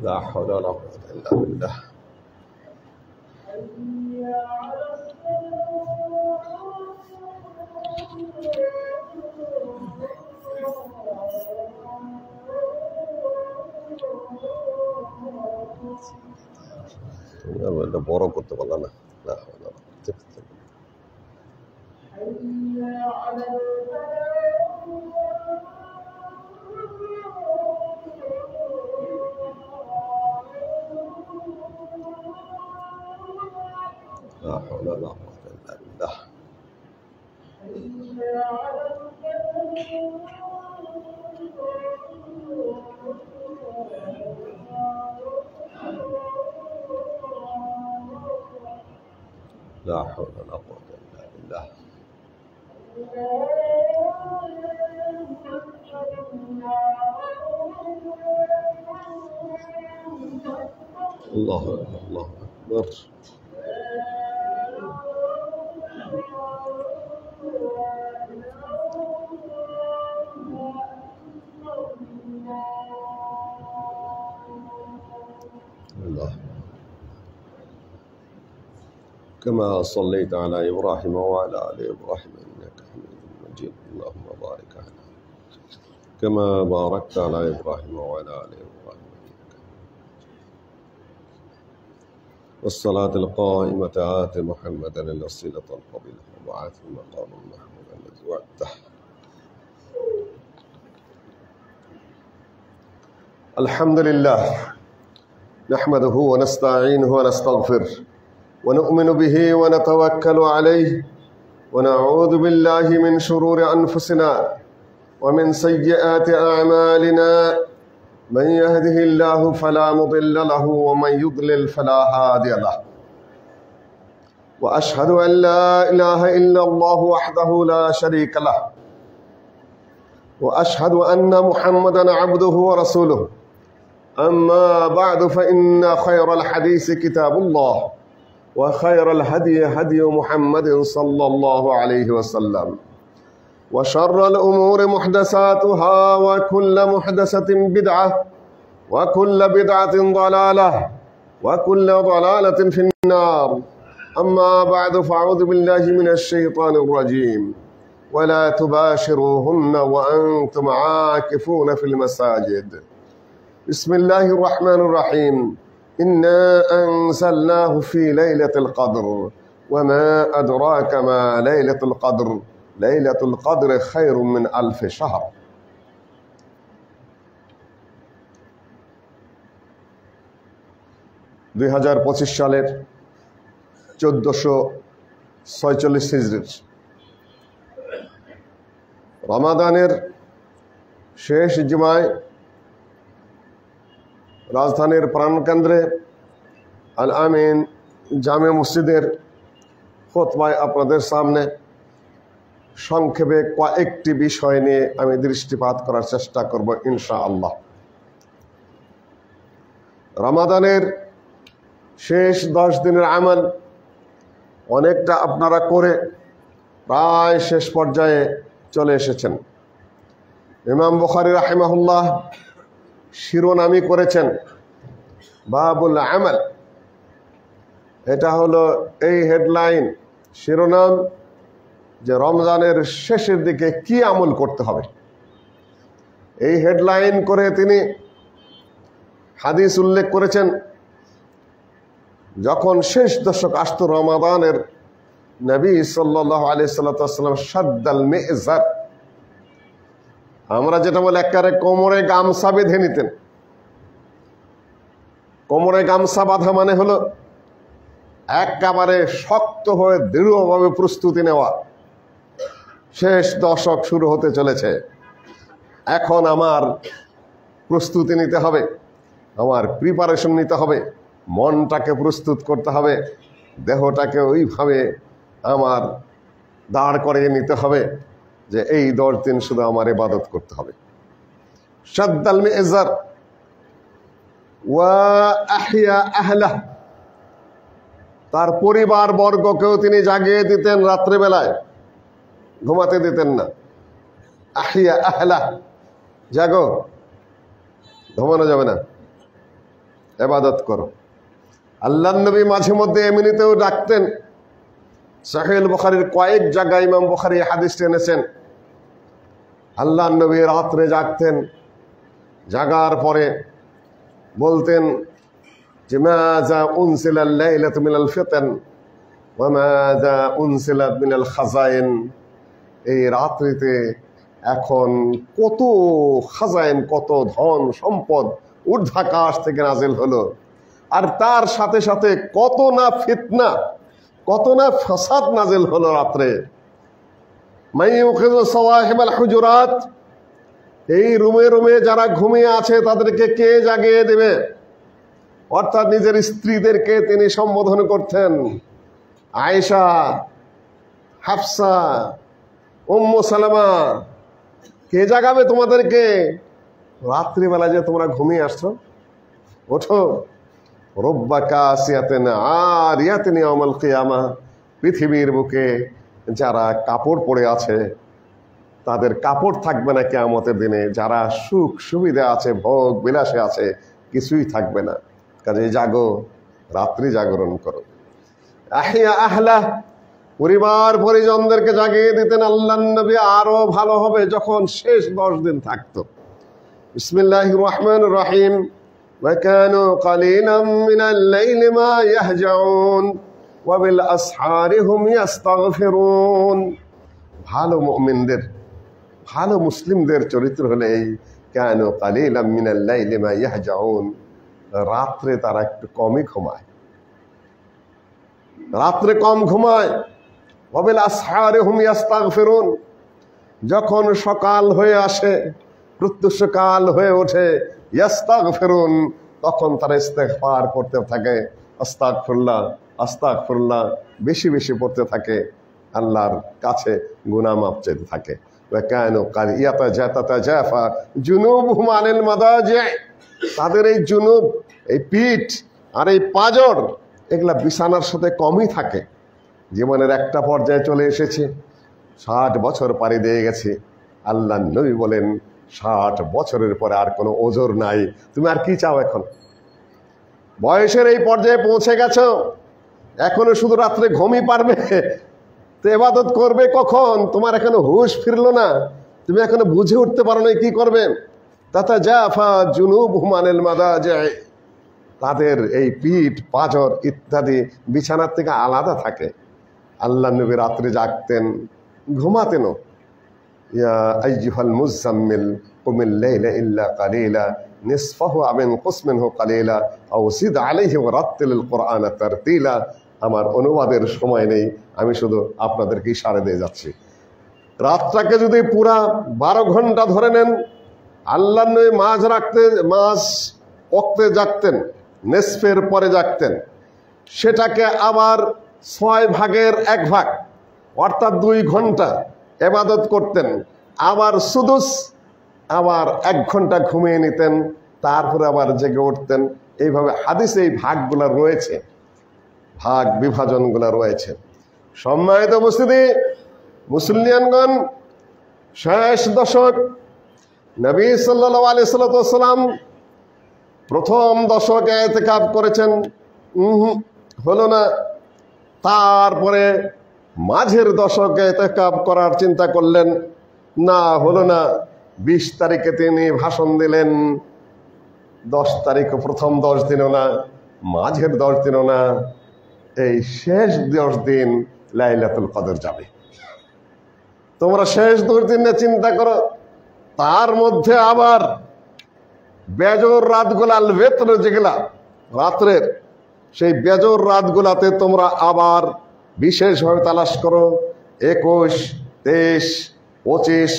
لا حول ولا قوة إلا بالله. এটা বড় করতে পারলাম না। لا حول ولا قوة لا حول ولا قوة إلا بالله. لا حول ولا قوة إلا بالله. الله أكبر الله أكبر. الله. كما صليت على إبراهيم وعلى آل إبراهيم إنك حميد مجيد. اللهم بارك على كما باركت على إبراهيم وعلى آل إبراهيم إنك والصلاة القائمة آت محمدا الوسيلة الفضيلة وبعثه مقام محمود الذي وعدته. الحمد لله نحمده ونستعينه ونستغفره ونؤمن به ونتوكل عليه ونعوذ بالله من شرور أنفسنا ومن سيئات أعمالنا من يهده الله فلا مضل له ومن يضلل فلا هادي له وأشهد أن لا إله إلا الله وحده لا شريك له وأشهد أن محمدا عبده ورسوله. أما بعد فإن خير الحديث كتاب الله وخير الهدي هدي محمد صلى الله عليه وسلم وشر الأمور محدثاتها وكل محدثة بدعة وكل بدعة ضلالة وكل ضلالة في النار. أما بعد فأعوذ بالله من الشيطان الرجيم. ولا تباشروهن وأنتم عاكفون في المساجد. بسم الله الرحمن الرحيم. إنا أنزلناه في ليلة القدر وما أدراك ما ليلة القدر ليلة القدر خير من 1000 شهر. দুই 2025 সালের 1446 হিজরির রমাদানের শেষ জুমায় রাজধানীর প্রাণকেন্দ্রে আল আমিন জামে মসজিদের খুতবায় আপনাদের সামনে সংক্ষেপে কয়েকটি বিষয় নিয়ে আমি দৃষ্টিপাত করার চেষ্টা করব ইনশাআল্লাহ। রমাদানের শেষ 10 দিনের আমল অনেকটা আপনারা করে প্রায় শেষ পর্যায়ে চলে এসেছেন। ইমাম বুখারী রাহিমাহুল্লাহ শিরোনামী করেছেন বাবুল আমল। এটা হলো এই হেডলাইন শিরোনাম যে রমজানের শেষের দিকে কি আমল করতে হবে। এই হেডলাইন করে তিনি হাদিস উল্লেখ করেছেন। যখন শেষ দশক আসতো রমাদানের, নবী সাল্লাল্লাহু আলাইহি সাল্লাম শাদ্দাল মিজার, আমরা যেটা বলে একেবারে কোমরে গামছা বেঁধে নিতেন। কোমরে গামছা বাঁধা মানে হলো একেবারে শক্ত হয়ে দৃঢ়ভাবে প্রস্তুতি নেওয়া। শেষ দশক শুরু হতে চলেছে, এখন আমার প্রস্তুতি নিতে হবে, আমার প্রিপারেশন নিতে হবে, মনটাকে প্রস্তুত করতে হবে, দেহটাকে ওইভাবে আমার দাঁড় করিয়ে নিতে হবে যে এই 10 দিন শুধু আমার ইবাদত করতে হবে। শাদ্দাল মিজার ওয়া আহইয়া আহলাহ, তার পরিবার বর্গকেও তিনি জাগিয়ে দিতেন রাত্রিবেলায়, ঘুমাতে দিতেন না। আহইয়া আহলাহ, জাগো, ঘুমানো যাবে না, ইবাদত করো। আল্লাহর নবী মাঝে মধ্যে এমনিতেও ডাকতেন। সহিহ বুখারীর কয়েক জায়গায় ইমাম বুখারী হাদিসটি এনেছেন। আল্লাহর নবী রাত্রে জাগতেন, জাগার পরে বলতেন যে মাযা উনসিলাল লাইলাতু মিনাল ফিতন ওয়া মাযা উনসিলাত মিনাল খাজাইন, এই রাত্রিতে এখন কত খাজাইন, কত ধন সম্পদ ঊর্ধ্বাকাশ থেকে নাজিল হলো, আর তার সাথে সাথে কত না ফিতনা, কত না ফাসাদ নাজিল হলো রাত্রে। মাইয়ুকিযু সাওয়াহিবাল হুজুরাত, এই রুমে রুমে যারা ঘুমিয়ে আছে তাদেরকে কে জাগিয়ে দেবে? অর্থাৎ নিজের স্ত্রীদেরকে তিনি সম্বোধন করতেন, আয়েশা, হাফসা, উম্মু সালামা, কে জাগাবে তোমাদেরকে? রাত্রিবেলা যে তোমরা ঘুমিয়ে আসছো, ওঠো। রব্বা কাসিয়াতিন আরিয়াতিন ইয়াউমাল কিয়ামা, পৃথিবীর বুকে যারা কাপড় পরে আছে তাদের কাপড় থাকবে না কিয়ামতের দিনে, যারা সুখ সুবিধা আছে, ভোগ বিলাসে আছে, কিছুই থাকবে না। কাজে জাগো, রাত্রি জাগরণ করো। আহইয়া আহলাহ, পরিবার পরিজনদেরকে জাগিয়ে দিতেন আল্লাহর নবী। আরো ভালো হবে যখন শেষ 10 দিন থাকতো। বিসমিল্লাহির রহমানির রহিম। ওয়া কানু কালিলাম মিনাল লাইলি মা ইয়াহজাউন ওয়া বিল আসহারি হুম ইস্তাগফিরুন। ভালো মুমিনদের, ভালো মুসলিমদের চরিত্র হলে এই কানু কালিলাম মিনাল লাইলি মা ইয়াহজাউন, রাত্রে তারা একটু কমই ঘুমায়, রাত্রে কম ঘুমায়। ওয়া বিল আসহারি হুম ইস্তাগফিরুন, যখন সকাল হয়ে আসে, প্রত্যুষকাল হয়ে ওঠে, ইস্তাগফিরুন, তখন তারা ইস্তেগফার করতে থাকে। আস্তাগফিরুল্লাহ, আস্তাগফিরুল্লাহ বেশি বেশি পড়তে থাকে, আল্লাহর কাছে গুনাহ মাফ চাইতে থাকে। ওয়া কানু ইয়াতাজাফা জুনুবুহুম আনিল মাদাজি', তাদের এই জুনুব, এই পিঠ আর এই পাজর, এগুলা বিছানার সাথে কমই থাকে। জীবনের একটা পর্যায়ে চলে এসেছে, 60 বছর পাড়ি দিয়ে গেছে। আল্লাহর নবী বলেন 60 বছরের পরে আর কোনো ওজর নাই, তুমি আর কি চাও? এখন বয়সের এই পর্যায়ে পৌঁছে গেছো, এখনো শুধু রাত্রে ঘুমই পারবে, তো ইবাদত করবে কখন? তোমার এখনো হুঁশ ফিরলো না, তুমি এখনো বুঝে উঠতে পারো না কি করবে। তাতাজাফা জুনুবুহুম আনিল মাদাজি', তাদের এই পিঠ পাঁজর ইত্যাদি বিছানার থেকে আলাদা থাকে। আল্লাহ নবী রাত্রে জাগতেন, ঘুমাতেনও। ইয়া আইয়ুহাল মুযাম্মিল কুমিল লাইলা ইল্লা কালিলা নিসফাহু আও ইনকুস মিনহু কালিলা আও জিদ আলাইহি ওয়া রাত্তিলিল কুরআনা তারতিলা। আমার অনুবাদের সময় নেই, আমি শুধু আপনাদেরকে ইশারা দিয়ে যাচ্ছি। রাতটাকে যদি পুরা 12 ঘন্টা ধরে নেন, আল্লাহ নবী মাঝ ওয়াক্তে জাগতেন, নিসফের পরে জাগতেন, সেটাকে আবার 6 ভাগের 1 ভাগ অর্থাৎ 2 ঘন্টা ইবাদত করতেন, আবার সুদুস, আবার 1 ঘন্টা ঘুমিয়ে নিতেন, তারপরে আবার জেগে উঠতেন। এইভাবে হাদিসে এই ভাগগুলো রয়েছে, ভাগ বিভাজনগুলো রয়েছে। সম্মানিত উপস্থিতি, মুসলিয়ানগণ, শেষ দশক, নবী সাল্লাল্লাহু আলাইহি সাল্লাম প্রথম দশকে ইতিকাফ করেছেন, হলো না। তারপরে মাঝের দশকে ইতিকাফ করার চিন্তা করলেন, না, হলো না। 20 তারিখে তিনি ভাষণ দিলেন, 10 তারিখে প্রথম 10 দিনও না, মাঝের 10 দিনও না, এই শেষ 10 দিন লাইলাতুল কদর যাবে। তোমরা শেষ 10 দিন চিন্তা করো। তার মধ্যে আবার বেজর রাতগুলা, আল ভিতর যেগুলা রাত্রের, সেই বেজর রাতগুলাতে তোমরা আবার বিশেষভাবে তালাশ করো। 21, 23, 25,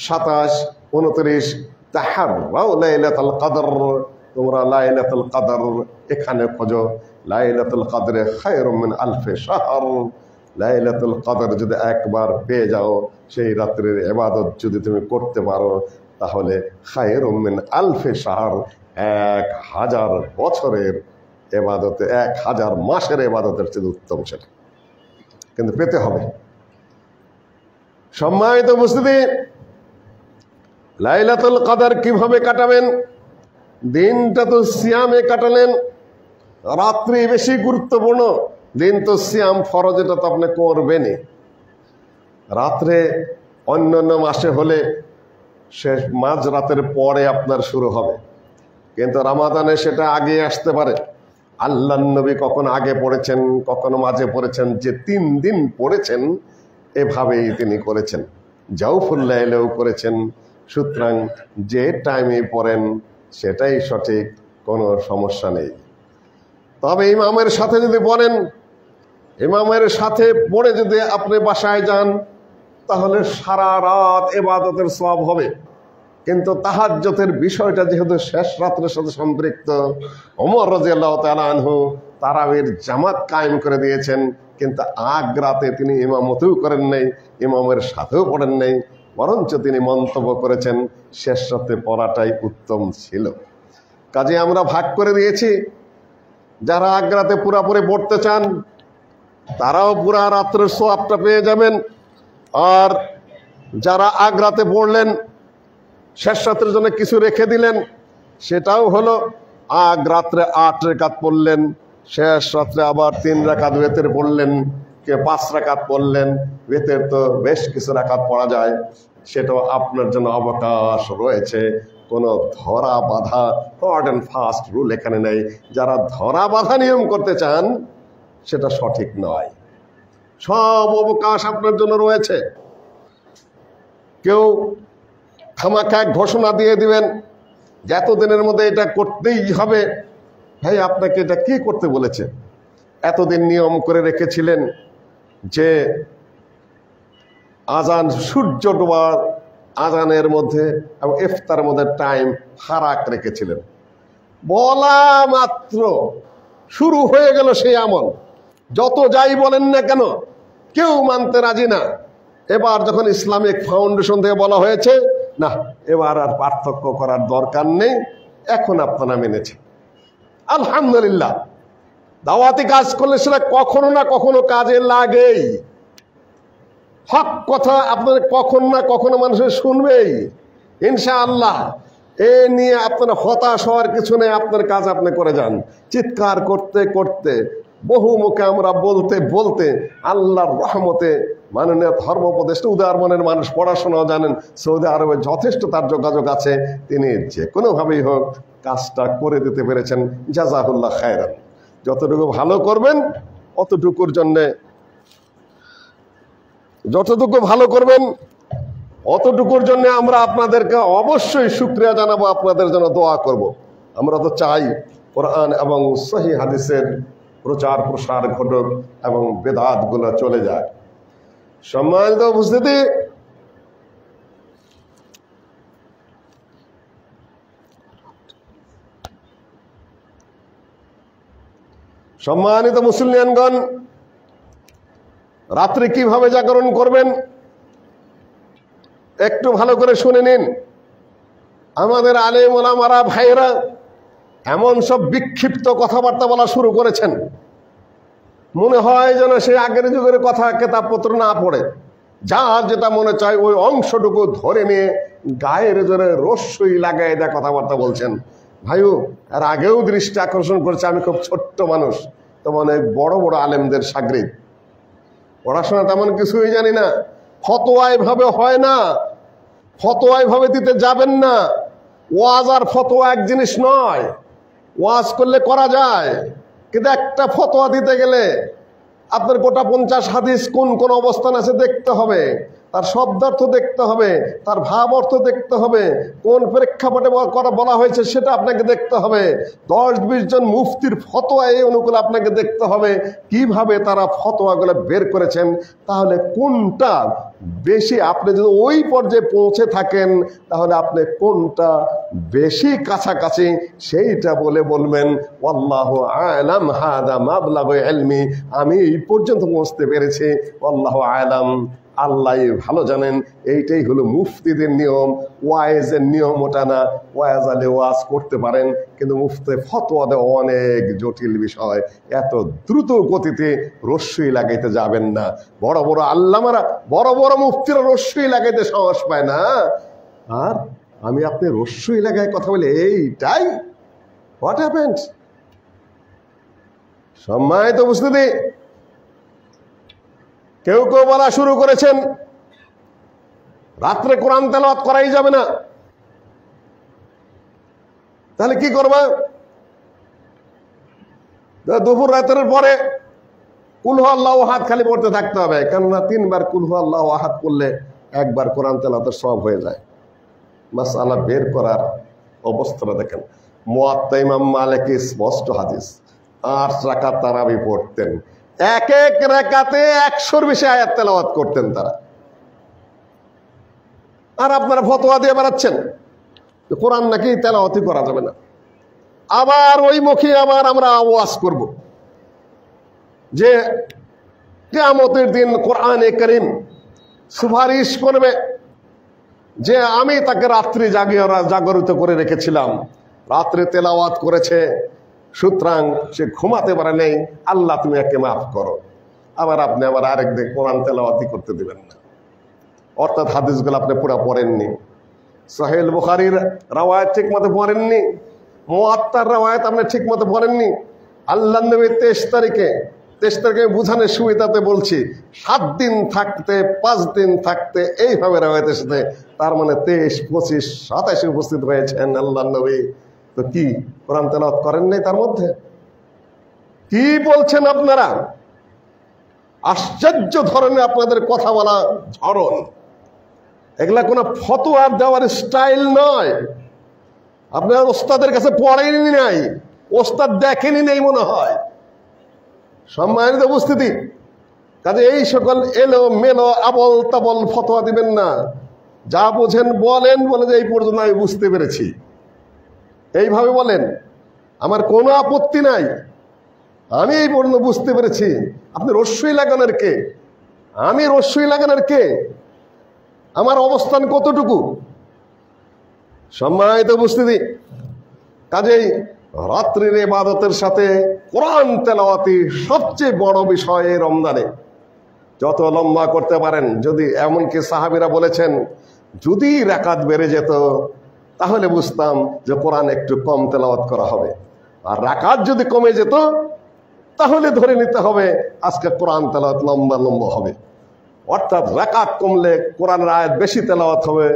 27, 29 তাহাররাও লাইলাতুল কদর, তোমরা লাইলাতুল কদর এখানে খোঁজো। লাইলাতুল কদরে খায়রুম মিন আলফি শাহর, লাইলাতুল কদর যদি একবার পেয়ে যাও, সেই রাত্রের ইবাদত যদি তুমি করতে পারো, তাহলে খায়রুম মিন আলফি শাহর, 1000 বছরের ইবাদতে, 1000 মাসের ইবাদতের চেয়ে উত্তম সেটা, কিন্তু পেতে হবে। সম্মানিত উপস্থিতি, লাইলাতুল কদর কিভাবে কাটাবেন? দিনটা তো সিয়ামে কাটালেন, রাত্রি বেশি গুরুত্বপূর্ণ। দিন তো সিয়াম ফরজ, এটা তো আপনি করবেনই। রাত্রে অন্যান্য মাসে হলে শেষ মাঝ রাতের পরে আপনার শুরু হবে, কিন্তু রমাদানে সেটা আগে আসতে পারে। আল্লাহর নবী কখন আগে পড়েছেন, কখনো মাঝে পড়েছেন, যে 3 দিন পড়েছেন এভাবেই তিনি করেছেন। জাউফুল লাইলেও করেছেন। সুতরাং যে টাইমে পড়েন সেটাই সঠিক, কোনো সমস্যা নেই। তবে ইমামের সাথে যদি পড়েন, ইমামের সাথে পড়ে যদি আপনি বাসায় যান, তাহলে সারা রাত ইবাদতের সওয়াব হবে। কিন্তু তাহাজ্জুদের বিষয়টা যেহেতু শেষ রাতের সাথে সম্পৃক্ত, ওমর রাদিয়াল্লাহু তাআলা আনহু তারাবির জামাত কায়েম করে দিয়েছেন, কিন্তু আগ রাতে তিনি ইমামতিও করেন নাই, ইমামের সাথেও পড়েন নাই, বরঞ্চ তিনি মন্তব্য করেছেন শেষ রাতে পড়াটাই উত্তম ছিল। কাজে আমরা ভাগ করে দিয়েছি, যারা আগ রাতে পুরাপুরি পড়তে চান তারাও পুরা রাত্রের সওয়াবটা পেয়ে যাবেন, আর যারা আগ রাতে পড়লেন শেষ রাতের জন্য কিছু রেখে দিলেন, সেটাও হলো আগ রাত্রে 8 রাকাত পড়লেন, শেষ রাত্রে আবার 3 রাকাত ওয়েতের পড়লেন, কে 5 রাকাত পড়লেন। ওয়েতের তো বেশ কিছু রাকাত পড়া যায়, সেটাও আপনার জন্য অবকাশ রয়েছে। কোনো ধরা বাঁধা হার্ড অ্যান্ড ফাস্ট রুল এখানে নেই। যারা ধরা বাঁধা নিয়ম করতে চান সেটা সঠিক নয়, সব অবকাশ আপনার জন্য রয়েছে। কেউ খামাখা ঘোষণা দিয়ে দিবেন যে এতদিনের মধ্যে এটা করতেই হবে। ভাই, আপনাকে এটা কে করতে বলেছে? এতদিন নিয়ম করে রেখেছিলেন যে আজান, সূর্য ডোবার আজানের মধ্যে এবং ইফতার মধ্যে টাইম ফারাক রেখেছিলেন। বলা মাত্র শুরু হয়ে গেল সেই আমল। যত যাই বলেন না কেন, কেউ মানতে রাজি না। এবার যখন ইসলামিক ফাউন্ডেশন থেকে বলা হয়েছে না, এবার আর পার্থক্য করার দরকার নেই, এখন আপনারা মেনেছেন, আলহামদুলিল্লাহ। দাওয়াতি কাজ করলে সেটা কখনো না কখনো কাজে লাগেই। হক কথা আপনার কখনো না কখনো মানুষের শুনবেই ইনশাআল্লাহ। এ নিয়ে আপনারা হতাশ হওয়ার কিছু নেই, আপনার কাজ আপনি করে যান। চিৎকার করতে করতে বহু মুখে আমরা বলতে বলতে আল্লাহর রহমতে মাননীয় ধর্ম উপদেষ্টা, উদার মনের মানুষ, পড়াশোনাও জানেন, সৌদি আরবে যথেষ্ট তার যোগাযোগ আছে, তিনি যে কোনোভাবেই হোক কাজটা করে দিতে পেরেছেন। জাযাকুল্লাহ খায়রান। যতটুকু ভালো করবেন অতটুকুর জন্যে, যতটুকু ভালো করবেন অতটুকুর জন্য আমরা আপনাদেরকে অবশ্যই শুকরিয়া জানাবো, আপনাদের জন্য দোয়া করব। আমরা তো চাই কোরআন এবং সহিহ হাদিসের প্রচার প্রসার ঘটুক এবং বেদাতগুলো চলে যায়। সম্মানিত উপস্থিতি, সম্মানিত মুসলিয়ানগণ, রাত্রে কিভাবে জাগরণ করবেন একটু ভালো করে শুনে নিন। আমাদের আলেম ওলামারা ভাইরা এমন সব বিক্ষিপ্ত কথাবার্তা বলা শুরু করেছেন, মনে হয় যেন সে আগের যুগের কথা কেতাবপত্র না পড়ে যা যেটা মনে চায় ওই অংশটুকু ধরে নিয়ে গায়ের জোরে রস্যই লাগাই দেয় কথাবার্তা বলছেন। ভাইও, আর আগেও দৃষ্টি আকর্ষণ করেছে, আমি খুব ছোট্ট মানুষ, তেমন বড় বড় আলেমদের শাগরিদ, পড়াশোনা তেমন কিছুই জানি না। ফতোয়া এভাবে হয় না, ফতোয়া এভাবে দিতে যাবেন না। ওয়াজ আর ফতোয়া এক জিনিস নয়। ওয়াজ করলে করা যায়, কিন্তু একটা ফতোয়া দিতে গেলে আপনার গোটা 50 হাদিস কোন কোন অবস্থান আছে দেখতে হবে, তার শব্দার্থ দেখতে হবে, তার ভাব অর্থ দেখতে হবে, কোন প্রেক্ষাপটে বলা হয়েছে সেটা আপনাকে দেখতে হবে। 10-20 জন মুফতির ফতোয়া এই অনুকূলে আপনাকে দেখতে হবে, কিভাবে তারা ফতোয়াগুলো বের করেছেন। তাহলে কোনটা বেশি, আপনি যদি ওই পর্যায়ে পৌঁছে থাকেন তাহলে আপনি কোনটা বেশি কাছাকাছি সেইটা বলে বলবেন ওয়াল্লাহু আ'লাম, হাদা মাবলাগু ইলমি, আমি এই পর্যন্ত পৌঁছতে পেরেছি, ওয়াল্লাহু আ'লাম। আল্লাহ ভালো জানেন। এইটাই হলো মুফতিদের নিয়ম, ওয়াইজের নিয়ম ওটা না। ওয়াজ আলে ওয়াজ করতে পারেন, কিন্তু মুফতি ফতোয়া দেওয়া অনেক জটিল বিষয়। এত দ্রুত গতিতে রস্যই লাগাইতে যাবেন না। বড় বড় আল্লামারা, বড় বড় মুফতিরা রস্যই লাগাইতে সাহস পায় না, আর আমি আপনি রস্যই লাগায় কথা বলি, এইটাই হোয়াট হ্যাপেন্ড। সম্মানিত উপস্থিতি, কেউ কেউ বলা শুরু করেছেন রাত্রে কোরআন তেলাওয়াত করাই যাবে না। তাহলে কি করবা? দুপুর রাতের পরে কুল হু আল্লাহু আহাদ খালি পড়তে থাকতে হবে, কেননা 3 বার কুল হু আল্লাহু আহাদ করলে 1 বার কোরআন তেলাওয়াতের সওয়াব হয়ে যায়। মাসআলা বের করার অবস্থাটা দেখেন। মুয়াত্তা ইমাম মালিকের স্পষ্ট হাদিস, 8 রাকাত তারাবি পড়তেন, এক এক রাকাতে 100-র বেশি আয়াত তেলাওয়াত করতেন তারা। আর আপনারা ফতোয়া দিয়ে বেড়াচ্ছেন কোরআন নাকি তেলাওয়াতই করা যাবে না। আবার ওই মুখে আবার আমরা ওয়াজ করব যে কিয়ামতের দিন কোরআনে কারীম সুপারিশ করবে যে আমি তাকে রাত্রি জাগরিত করে রেখেছিলাম, রাত্রে তেলাওয়াত করেছে, সুতরাং সে ঘুমাতে পারে নেই, আল্লাহ তুমি একে মাফ করো। আবার আপনি আবার আরেক দিন কোরআন তেলাওয়াতই করতে দিবেন না। অর্থাৎ হাদিসগুলো আপনি পুরো পড়েননি, সহিহ বুখারীর রাওয়ায়াত ঠিক মতো পড়েননি, মুয়াত্তার রাওয়ায়াত আপনি ঠিক মতো পড়েননি। আল্লাহর নবী 23 তারিখে বুঝানোর সুবিধাতে বলছি 7 দিন থাকতে 5 দিন থাকতে এইভাবে রাওয়ায়াতের সাথে, তার মানে 23, 25, 27 উপস্থিত হয়েছেন আল্লাহর নবী। তো কি কোরআন তেলাওয়াত করেন নাই? তার মধ্যে কি বলছেন আপনারা? আশ্চর্য ধরনের আপনাদের কথা বলা ধরন, এগুলা কোনো ফতোয়া দেওয়ার স্টাইল নয়। আপনারা ওস্তাদের কাছে পড়েনি নাই, ওস্তাদ দেখেনি নেই মনে হয়। সম্মানিত উপস্থিতি, কাজে এই সকল এলো মেলো আবল তাবল ফতোয়া দিবেন না। যা বোঝেন বলেন, বলে যে এই পর্যন্ত আমি বুঝতে পেরেছি, এইভাবে বলেন, আমার কোনো আপত্তি নাই, আমি এই পর্যন্ত বুঝতে পেরেছি। আপনি রস্যই লাগানোর কে? আমি রস্যই লাগানোর কে? আমার অবস্থান কতটুকু? সম্মানিত উপস্থিতি, কাজেই রাত্রির ইবাদতের সাথে কোরআন তেলাওয়াতি সবচেয়ে বড় বিষয় এই রমজানে। যত লম্বা করতে পারেন, যদি এমনকি সাহাবীরা বলেছেন যদি রাকাত বেড়ে যেত তাহলে বুঝতাম যে কোরআন একটু কম তেলাওয়াত করা হবে, আর রাকাত যদি কমে যেত তাহলে ধরে নিতে হবে আজকে কোরআন তেলাওয়াত লম্বা লম্বা হবে। অর্থাৎ রাকাত কমলে কোরআনের আয়াত বেশি তেলাওয়াত হবে,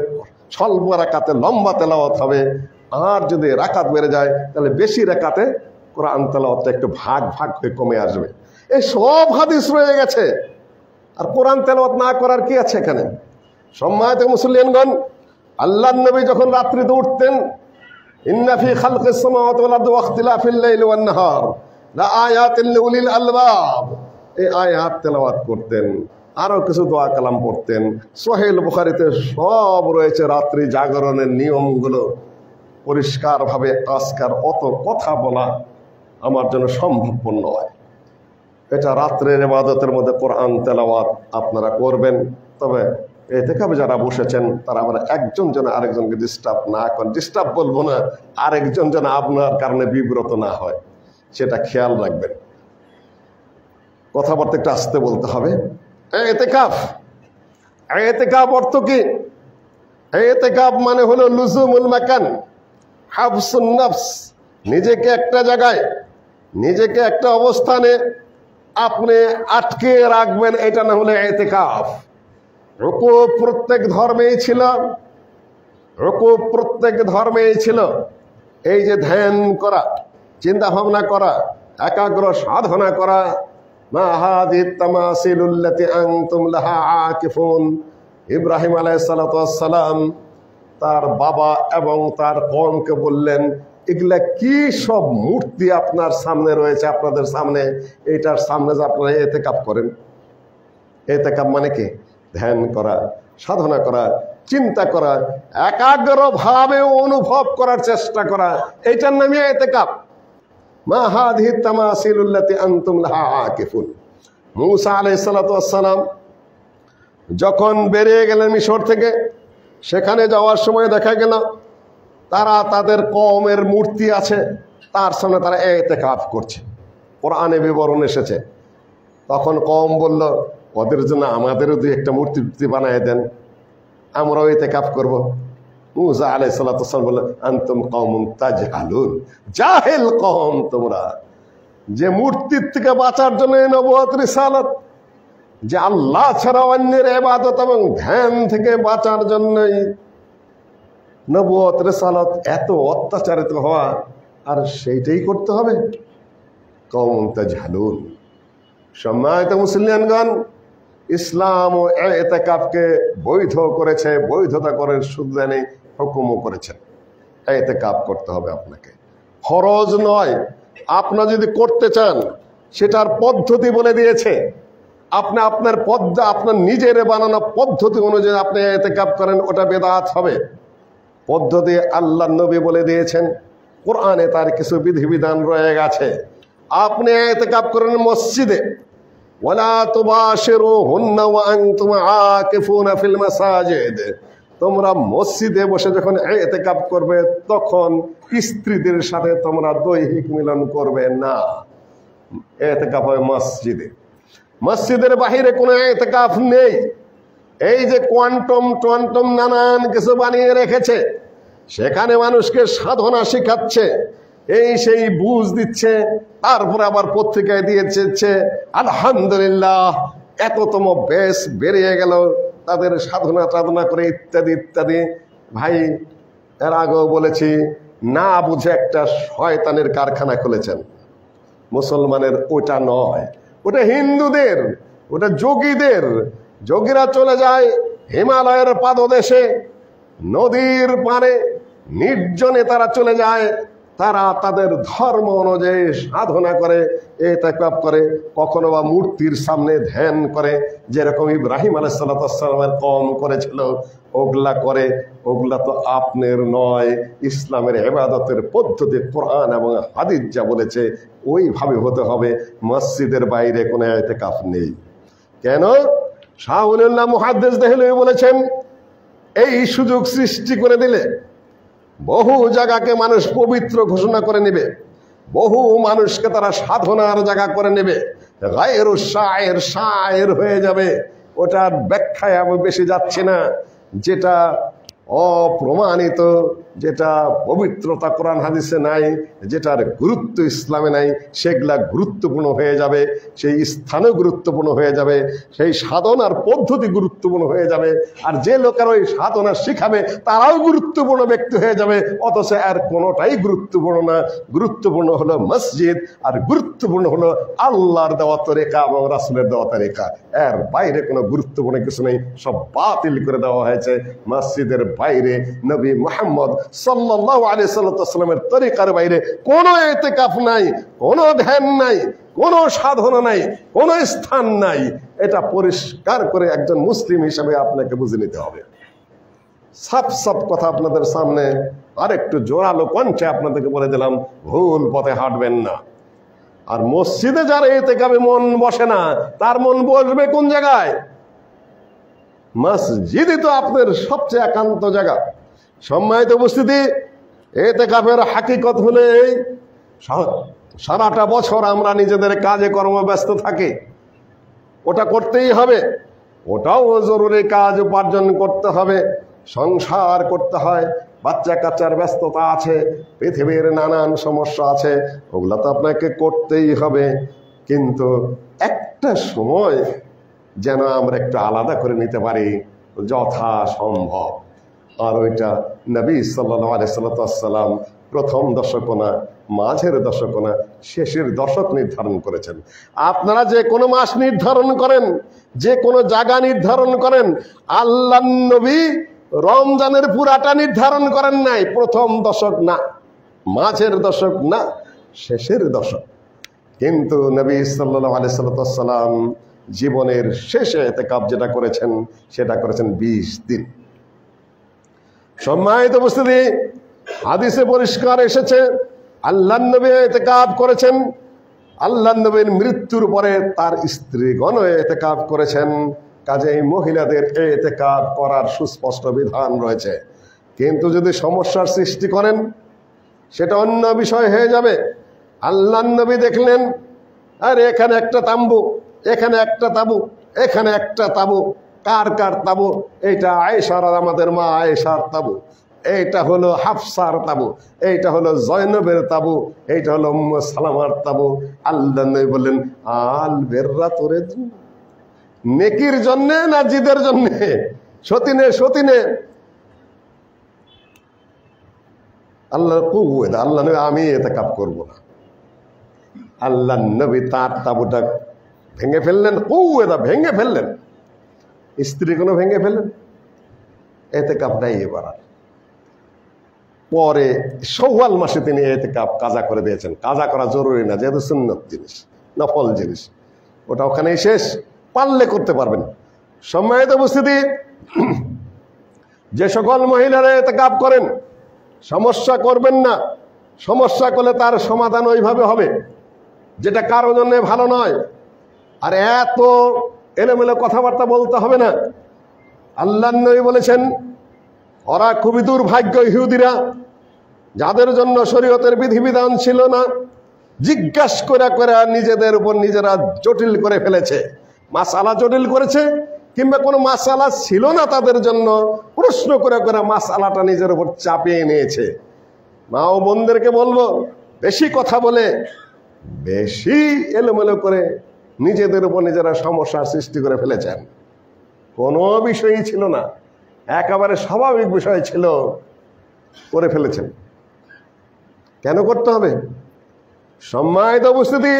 স্বল্প রাকাতে লম্বা তেলাওয়াত হবে। আর যদি রাকাত বেড়ে যায় তাহলে বেশি রাকাতে কোরআন তেলাওয়াতটা একটু ভাগ ভাগ হয়ে কমে আসবে। এই সব হাদিস রয়ে গেছে, আর কোরআন তেলাওয়াত না করার কি আছে এখানে? সম্মানিত মুসলিমগণ, আল্লাহর নবী যখন রাত্রিতে উঠতেন, ইন্না ফি খালকিস সামাওয়াতি ওয়াল আরদি ওয়া ইখতিলাফিল লাইলি ওয়ান নাহার লাআয়াতিন লিউলিল আলবাব, এই আয়াত তেলাওয়াত করতেন। আরো কিছু দোয়া কালাম পড়তেন। সহিহ বুখারীতে সব রয়েছে রাত্রি জাগরণের নিয়মগুলো পরিষ্কার ভাবে। আজকার অত কথা বলা আমার জন্য সম্ভবপর নয়। এটা রাত্রের ইবাদতের মধ্যে কোরআন তেলাওয়াত আপনারা করবেন, তবে এতেকাবে যারা বসেছেন তারা আবার একজন যেন আরেকজনকে ডিস্টার্ব না করেন। ডিস্টার্ব বলবো না, আরেকজন যেন আপনার কারণে বিব্রত না হয়, সেটা খেয়াল রাখবেন। কথাবার্তা একটু আস্তে বলতে হবে। এতেকাফ অর্থ কি? এতেকাফ মানে হলো লুজুমুল মাকান, হাবসুন নফস, নিজেকে একটা জায়গায়, নিজেকে একটা অবস্থানে আপনি আটকে রাখবেন, এটা না হলে এতেকাফ। রুকু প্রত্যেক ধর্মেই ছিল, রুকু প্রত্যেক ধর্মেই ছিল। এই যে ধ্যান করা, চিন্তা ভাবনা করা, একাগ্র সাধনা করা, মা হাদিত তামাসিলুল্লাতি আনতুম লাহা আকিফুন। ইব্রাহিম আলাইহিস সালাতু ওয়াস সালাম তার বাবা এবং তার কওমকে বললেন, এগুলা কি সব মূর্তি আপনার সামনে রয়েছে, আপনাদের সামনে, এটার সামনে যে আপনারা ইতিকাফ করেন। ইতিকাফ মানে কি? ধ্যান করা, সাধনা করা, চিন্তা করা, একাগ্রভাবে অনুভব করার চেষ্টা করা, এটার নামই ইতিকাফ। মা হাদিহি তামাসিলুল্লাতি আনতুম লাহা আকিফুন। মূসা আলাইহিস সালাতু ওয়াস সালাম যখন বেরিয়ে গেলেন মিশর থেকে, সেখানে যাওয়ার সময় দেখা গেল তারা তাদের কওমের মূর্তি আছে, তার সামনে তারা ইতিকাফ করছে। কোরআনে বিবরণ এসেছে। তখন কওম বলল, ওদের জন্য আমাদেরও দুই একটা মূর্তি বানিয়ে দেন, আমরাও ইতিকাফ করব। মুসা আলাইহিস সালাতু ওয়াস সালাম বললেন, আনতুম কওমুন তাজহালুন, জাহেল কওম তোমরা, যে মূর্তির থেকে বাঁচার জন্য নবুয়ত রিসালাত, যে আল্লাহ ছাড়া অন্যের ইবাদত এবং ধ্যান থেকে বাঁচার জন্যই নবুয়ত রিসালাত, এত অত্যাচারিত হওয়া, আর সেইটাই করতে হবে? কওমুন তাজহালুন। সম্মানিত মুসলিমগণ, ইসলাম ও ইতিকাফকে বৈধ করেছে, বৈধতা করে শুধু নেই, হুকুমও করেছে। ইতিকাফ করতে হবে আপনাকে, ফরজ নয়। আপনার যদি করতে চান, সেটার পদ্ধতি বলে দিয়েছে। আপনি আপনার আপনার নিজের বানানো পদ্ধতি অনুযায়ী আপনি ইতিকাফ করেন, ওটা বেদাত হবে। পদ্ধতি আল্লাহর নবী বলে দিয়েছেন, কোরআনে তার কিছু বিধিবিধান রয়ে গেছে। আপনি ইতিকাফ করেন মসজিদে, ওয়ালা তুবাশিরুহুন্না ওয়া আনতুম আকিফুনা ফিল মাসাজিদ। তোমরা মসজিদে বসে যখন ইতিকাফ করবে, তখন স্ত্রীদের সাথে তোমরা দৈহিক মিলন করবে না। ইতিকাফ হয় মসজিদে, মসজিদের বাহিরে কোনো ইতিকাফ নেই। এই যে কোয়ান্টাম নানান কিছু বানিয়ে রেখেছে, সেখানে মানুষকে সাধনা শেখাচ্ছে, এই সেই বুঝ দিচ্ছে, তারপরে আবার পত্রিকায় দিয়েছে আলহামদুলিল্লাহ এততম বেশ বেরিয়ে গেল, তাদের সাধনা করে ইত্যাদি ইত্যাদি। ভাই, এর আগেও বলেছি, না বুঝে একটা শয়তানের কারখানা খুলেছেন। মুসলমানের ওটা নয়, ওটা হিন্দুদের, ওটা যোগীদের। যোগীরা চলে যায় হিমালয়ের পাদদেশে, নদীর পারে নির্জনে তারা চলে যায়, তারা তাদের ধর্ম অনুযায়ী সাধনা করে, ইতিকাফ করে, কখনো বা মূর্তির সামনে ধ্যান করে, যেরকম ইব্রাহিম আলাইহিস সালামের কওম করেছিল, ওগুলা করে। ওগুলা তো আপনার নয়। ইসলামের ইবাদতের পদ্ধতি কোরআন এবং হাদিস যা বলেছে ওইভাবে হতে হবে। মসজিদের বাইরে কোনো ইতিকাফ নেই। কেন? শাহুল্লাহ মুহাদ্দিস দেহলভী বলেছেন, এই সুযোগ সৃষ্টি করে দিলে বহু জায়গাকে মানুষ পবিত্র ঘোষণা করে নেবে, বহু মানুষকে তারা সাধনার জায়গা করে নেবে, গায়রু শায়ের শায়ের হয়ে যাবে। ওটার ব্যাখ্যায় আমি বেশি যাচ্ছি না। যেটা অপ্রমাণিত, যেটা পবিত্রতা কোরআন হাদিসে নাই, যেটার গুরুত্ব ইসলামে নাই, সেগুলা গুরুত্বপূর্ণ হয়ে যাবে, সেই স্থানও গুরুত্বপূর্ণ হয়ে যাবে, সেই সাধনার পদ্ধতি গুরুত্বপূর্ণ হয়ে যাবে। আর যে লোকেরা ওই সাধনা শিখাবে তারাও গুরুত্বপূর্ণ ব্যক্তি হয়ে যাবে, অথচ আর কোনোটাই গুরুত্বপূর্ণ না। গুরুত্বপূর্ণ হলো মসজিদ, আর গুরুত্বপূর্ণ হলো আল্লাহর দেওয়া তরিকা এবং রাসূলের দেওয়া তরিকা। এর বাইরে কোনো গুরুত্বপূর্ণ কিছু নেই, সব বাতিল করে দেওয়া হয়েছে। মসজিদের বাইরে নবী মুহাম্মদ সাল্লাল্লাহু আলাইহি সাল্লামের তরিকার বাইরে কোনো ইতিকাফ নাই, কোনো ধ্যান নাই, কোনো সাধনা নাই, কোনো স্থান নাই। এটা পরিষ্কার করে একজন মুসলিম হিসেবে আপনাকে বুঝে নিতে হবে। সাফ কথা আপনাদের সামনে আরেকটু জোরালো কণ্ঠে আপনাদেরকে বলে দিলাম, ভুল পথে হাঁটবেন না। আর মসজিদে যার ইতিকাফে মন বসে না, তার মন বসবে কোন জায়গায়? মসজিদই তো আপনার সবচেয়ে একান্ত জায়গা। সম্মানিত উপস্থিতি, ইতিকাফের হাকিকত হলে এই, সারাটা বছর আমরা নিজেদের কাজে কর্মে ব্যস্ত থাকি, ওটা করতেই হবে। ওটাও জরুরি কাজ, উপার্জন করতে হবে, সংসার করতে হয়, বাচ্চা কাচ্চার ব্যস্ততা আছে, পৃথিবীর নানান সমস্যা আছে, ওগুলো তো আপনাকে করতেই হবে। কিন্তু একটা সময় যেন আমরা একটু আলাদা করে নিতে পারি যথাসম্ভব। আর ওইটা নবী সাল্লাল্লাহু আলাইহি সাল্লাম প্রথম দশক না, মাঝের দশক না, শেষের দশক নির্ধারণ করেছেন। আপনারা যে কোনো মাস নির্ধারণ করেন, যে কোনো জায়গা নির্ধারণ করেন, আল্লাহর নবী রমজানের পুরাটা নির্ধারণ করেন নাই। প্রথম দশক না, মাঝের দশক না, শেষের দশক। কিন্তু নবী সাল্লাল্লাহু আলাইহি সাল্লাম জীবনের শেষে ইতিকাফ যেটা করেছেন, সেটা করেছেন 20 দিন। সম্মানিত উপস্থিতি, হাদিসে পরিষ্কার এসেছে আল্লাহর নবী ইতিকাফ করেছেন। আল্লাহর নবীর মৃত্যুর পরে তার স্ত্রীগণ ইতিকাফ করেছেন। কাজেই মহিলাদের ইতিকাফ করার সুস্পষ্ট বিধান রয়েছে। কিন্তু যদি সমস্যার সৃষ্টি করেন সেটা অন্য বিষয় হয়ে যাবে। আল্লাহর নবী দেখলেন, আরে এখানে একটা তাম্বু, এখানে একটা তাবু, এখানে একটা তাবু, কার কার তাবু? এইটা আয়েশার, আমাদের মা আয়েশার তাবু, এইটা হলো হাফসার তাবু, এইটা হলো জয়নবের তাবু, এইটা হলো উম্মে সালামার তাবু। আল্লাহ নবী বললেন, আল বেররা তোরে নেকির জন্য না জিদের জন্য? সতীনে সতীনে আল্লাহ কুওয়াত, আল্লাহ নবী আমি ইতিকাফ করব না। আল্লাহ নবী তার তাবুটা ভেঙে ফেললেন, কুওয়াত ভেঙে ফেললেন, স্ত্রী কোনো ভেঙে ফেললেন, ইতিকাফ নাই এবার। পরে শাওয়াল মাসে তিনি ইতিকাফ কাজা করে দিয়েছেন। কাজা করা জরুরি না, যেহেতু সুন্নত জিনিস, নফল জিনিস, ওটা ওখানেই শেষ, পারলে করতে পারবেন। সম্মানিত উপস্থিতি, যে সকল মহিলারা ইতিকাফ করেন সমস্যা করবেন না। সমস্যা করলে তার সমাধান ওইভাবে হবে যেটা কারোর জন্য ভালো নয়। আর এত এলোমেলো কথাবার্তা বলতে হবে না। আল্লাহর নবী বলেছেন, ওরা খুবই দুর্ভাগ্য ইহুদিরা, যাদের জন্য শরীয়তের বিধিবিধান ছিল না, জিজ্ঞাসা করে করে নিজেদের উপর নিজেরা জটিল করে ফেলেছে, মাসালা জটিল করেছে, কিংবা কোনো মাসালা ছিল না তাদের জন্য, প্রশ্ন করে করে মাসালাটা নিজের উপর চাপিয়ে নিয়েছে। মা ও বোনদেরকে বলবো, বেশি কথা বলে বেশি এলোমেলো করে নিজেদের উপর নিজেরা সমস্যার সৃষ্টি করে ফেলেছেন। কোনো বিষয়ই ছিল না, একেবারে স্বাভাবিক বিষয় ছিল, করে ফেলেছেন। কেন করতে হবে? সম্মানিত উপস্থিতি,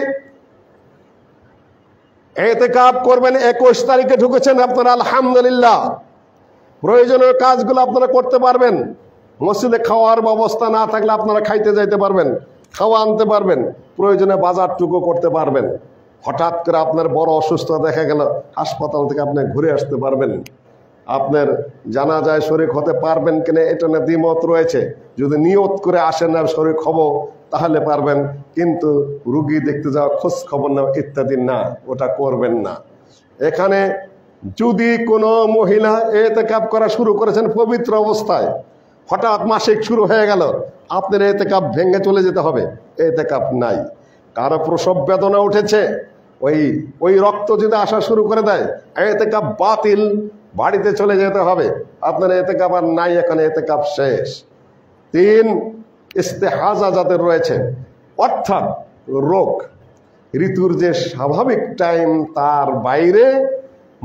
ইতিকাফ করবেন 21 তারিখে ঢুকেছেন আপনারা, আলহামদুলিল্লাহ। প্রয়োজনীয় কাজগুলো আপনারা করতে পারবেন। মসজিদে খাওয়ার ব্যবস্থা না থাকলে আপনারা খাইতে যাইতে পারবেন, খাওয়া আনতে পারবেন, প্রয়োজনে বাজারটুকু করতে পারবেন। হঠাৎ করে আপনার বড় অসুস্থতা দেখা গেল, হাসপাতাল থেকে আপনি ঘুরে আসতে পারবেন। আপনার জানাজায় শরীক হতে পারবেন কিনা এটা না দ্বিমত রয়েছে। যদি নিয়ত করে আসেন আর শরীক হব তাহলে পারবেন, কিন্তু রুগী দেখতে যাওয়া, খোঁজ খবর নেওয়া ইত্যাদি না, ওটা করবেন না। এখানে যদি কোনো মহিলা ইতিকাফ করা শুরু করেছেন পবিত্র অবস্থায়, হঠাৎ মাসিক শুরু হয়ে গেল, আপনার ইতিকাফ ভেঙে চলে যেতে হবে, ইতিকাফ নাই। কারো প্রসব বেদনা উঠেছে, ওই রক্ত যদি আসা শুরু করে দেয়, ইতিকাফ বাতিল, বাড়িতে চলে যেতে হবে, আপনার ইতিকাফ আর নাই, এখানে ইতিকাফ শেষ। 3, ইস্তেহাজা যাদের রয়েছে, অর্থাৎ রোগ, ঋতুর যে স্বাভাবিক টাইম তার বাইরে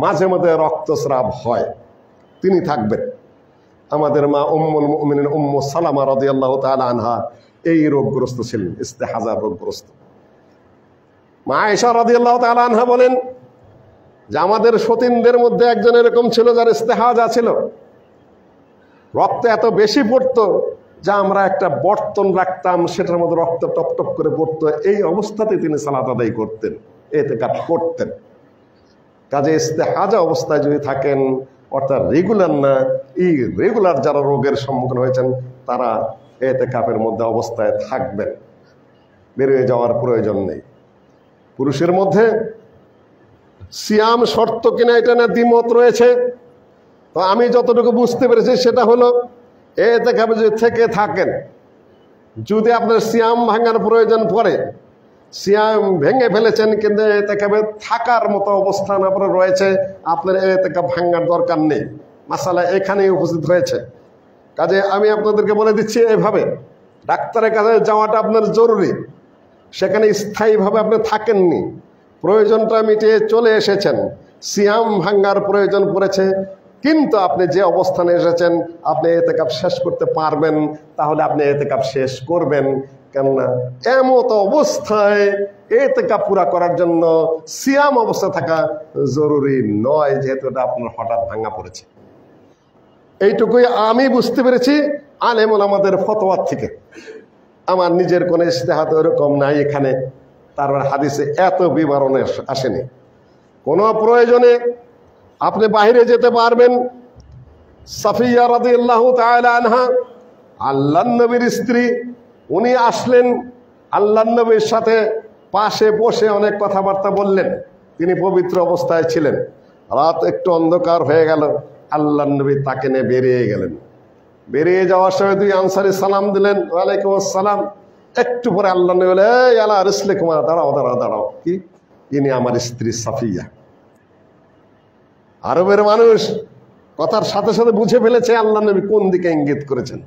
মাঝে মাঝে রক্তস্রাব হয়, তিনি থাকবেন। আমাদের মা উম্মুল মুমিনিন উম্মু সালামা রাদিয়াল্লাহু তাআলা আনহা এই রোগগ্রস্ত ছিলেন, ইস্তেহাজার রোগগ্রস্ত। মা আয়েশা রাদিয়াল্লাহু তাআলা আনহা বলেন যে আমাদের সতীনদের মধ্যে একজন এরকম ছিল যার ইস্তেহাজা ছিল, রক্ত এত বেশি পড়তো যা আমরা একটা বর্তন রাখতাম, সেটার মধ্যে রক্ত টপ টপ করে পড়তো। এই অবস্থাতে তিনি সালাত আদায় করতেন, ইতিকাফ করতেন। কাজে ইস্তেহাজা অবস্থায় যদি থাকেন, অর্থাৎ রেগুলার না, ইরেগুলার যারা রোগের সম্মুখীন হয়েছেন তারা ইতিকাফের মধ্যে অবস্থায় থাকবেন, বেরিয়ে যাওয়ার প্রয়োজন নেই। পুরুষের মধ্যে সিয়াম শর্ত কিনা এটা না দ্বিমত রয়েছে। তো আমি যতটুকু বুঝতে পেরেছি সেটা হলো, ইতিকাফে যদি থেকে থাকেন, যদি আপনার সিয়াম ভাঙার প্রয়োজন পড়ে, সিয়াম ভেঙে ফেলেছেন কিন্তু ইতিকাফে থাকার মতো অবস্থান আপনার রয়েছে, আপনার ইতিকাফ ভাঙার দরকার নেই। মাসালা এখানেই উপস্থিত হয়েছে। কাজে আমি আপনাদেরকে বলে দিচ্ছি, এভাবে ডাক্তারের কাছে যাওয়াটা আপনার জরুরি। সেখানে স্থায়ীভাবে আপনি থাকেননি, প্রয়োজনটা মিটিয়ে চলে এসেছেন, সিয়াম ভাঙার প্রয়োজন পড়েছে, কিন্তু আপনি যে অবস্থানে এসেছেন আপনি ইতিকাফ শেষ করতে পারবেন, তাহলে আপনি ইতিকাফ শেষ করবেন। কেননা এমত অবস্থায় ইতিকাফ পুরা করার জন্য সিয়াম অবস্থা থাকা জরুরি নয়, যেহেতু এটা আপনার হঠাৎ ভাঙা পড়েছে। এইটুকুই আমি বুঝতে পেরেছি আলেম ওলামাদের ফতোয়ার থেকে। আমার নিজের কোনো ইস্তেহাদ ওরকম নাই এখানে, তারপর হাদিসে এত বিবরণে আসেনি। কোনো প্রয়োজনে আপনি বাইরে যেতে পারবেন। সাফিয়া রাদিয়াল্লাহু তাআলা আনহা, আল্লাহর নবীর স্ত্রী, উনি আসলেন, আল্লাহর নবীর সাথে পাশে বসে অনেক কথাবার্তা বললেন, তিনি পবিত্র অবস্থায় ছিলেন। রাত একটু অন্ধকার হয়ে গেল, আল্লাহ নবী তাকে নিয়ে বেরিয়ে গেলেন। বেরিয়ে যাওয়ার সময় দুই আনসারী সালাম দিলেন, ওয়ালাইকুম আসসালাম। একটু পরে আল্লাহ নবী বলে, এই আলা রিসলিকুমা, দাঁড়াও দাঁড়াও দাঁড়াও। কি? ইনি আমার স্ত্রী সাফিয়া। আরবের মানুষ কথার সাথে সাথে বুঝে ফেলেছে আল্লাহ নবী কোন দিকে ইঙ্গিত করেছেন।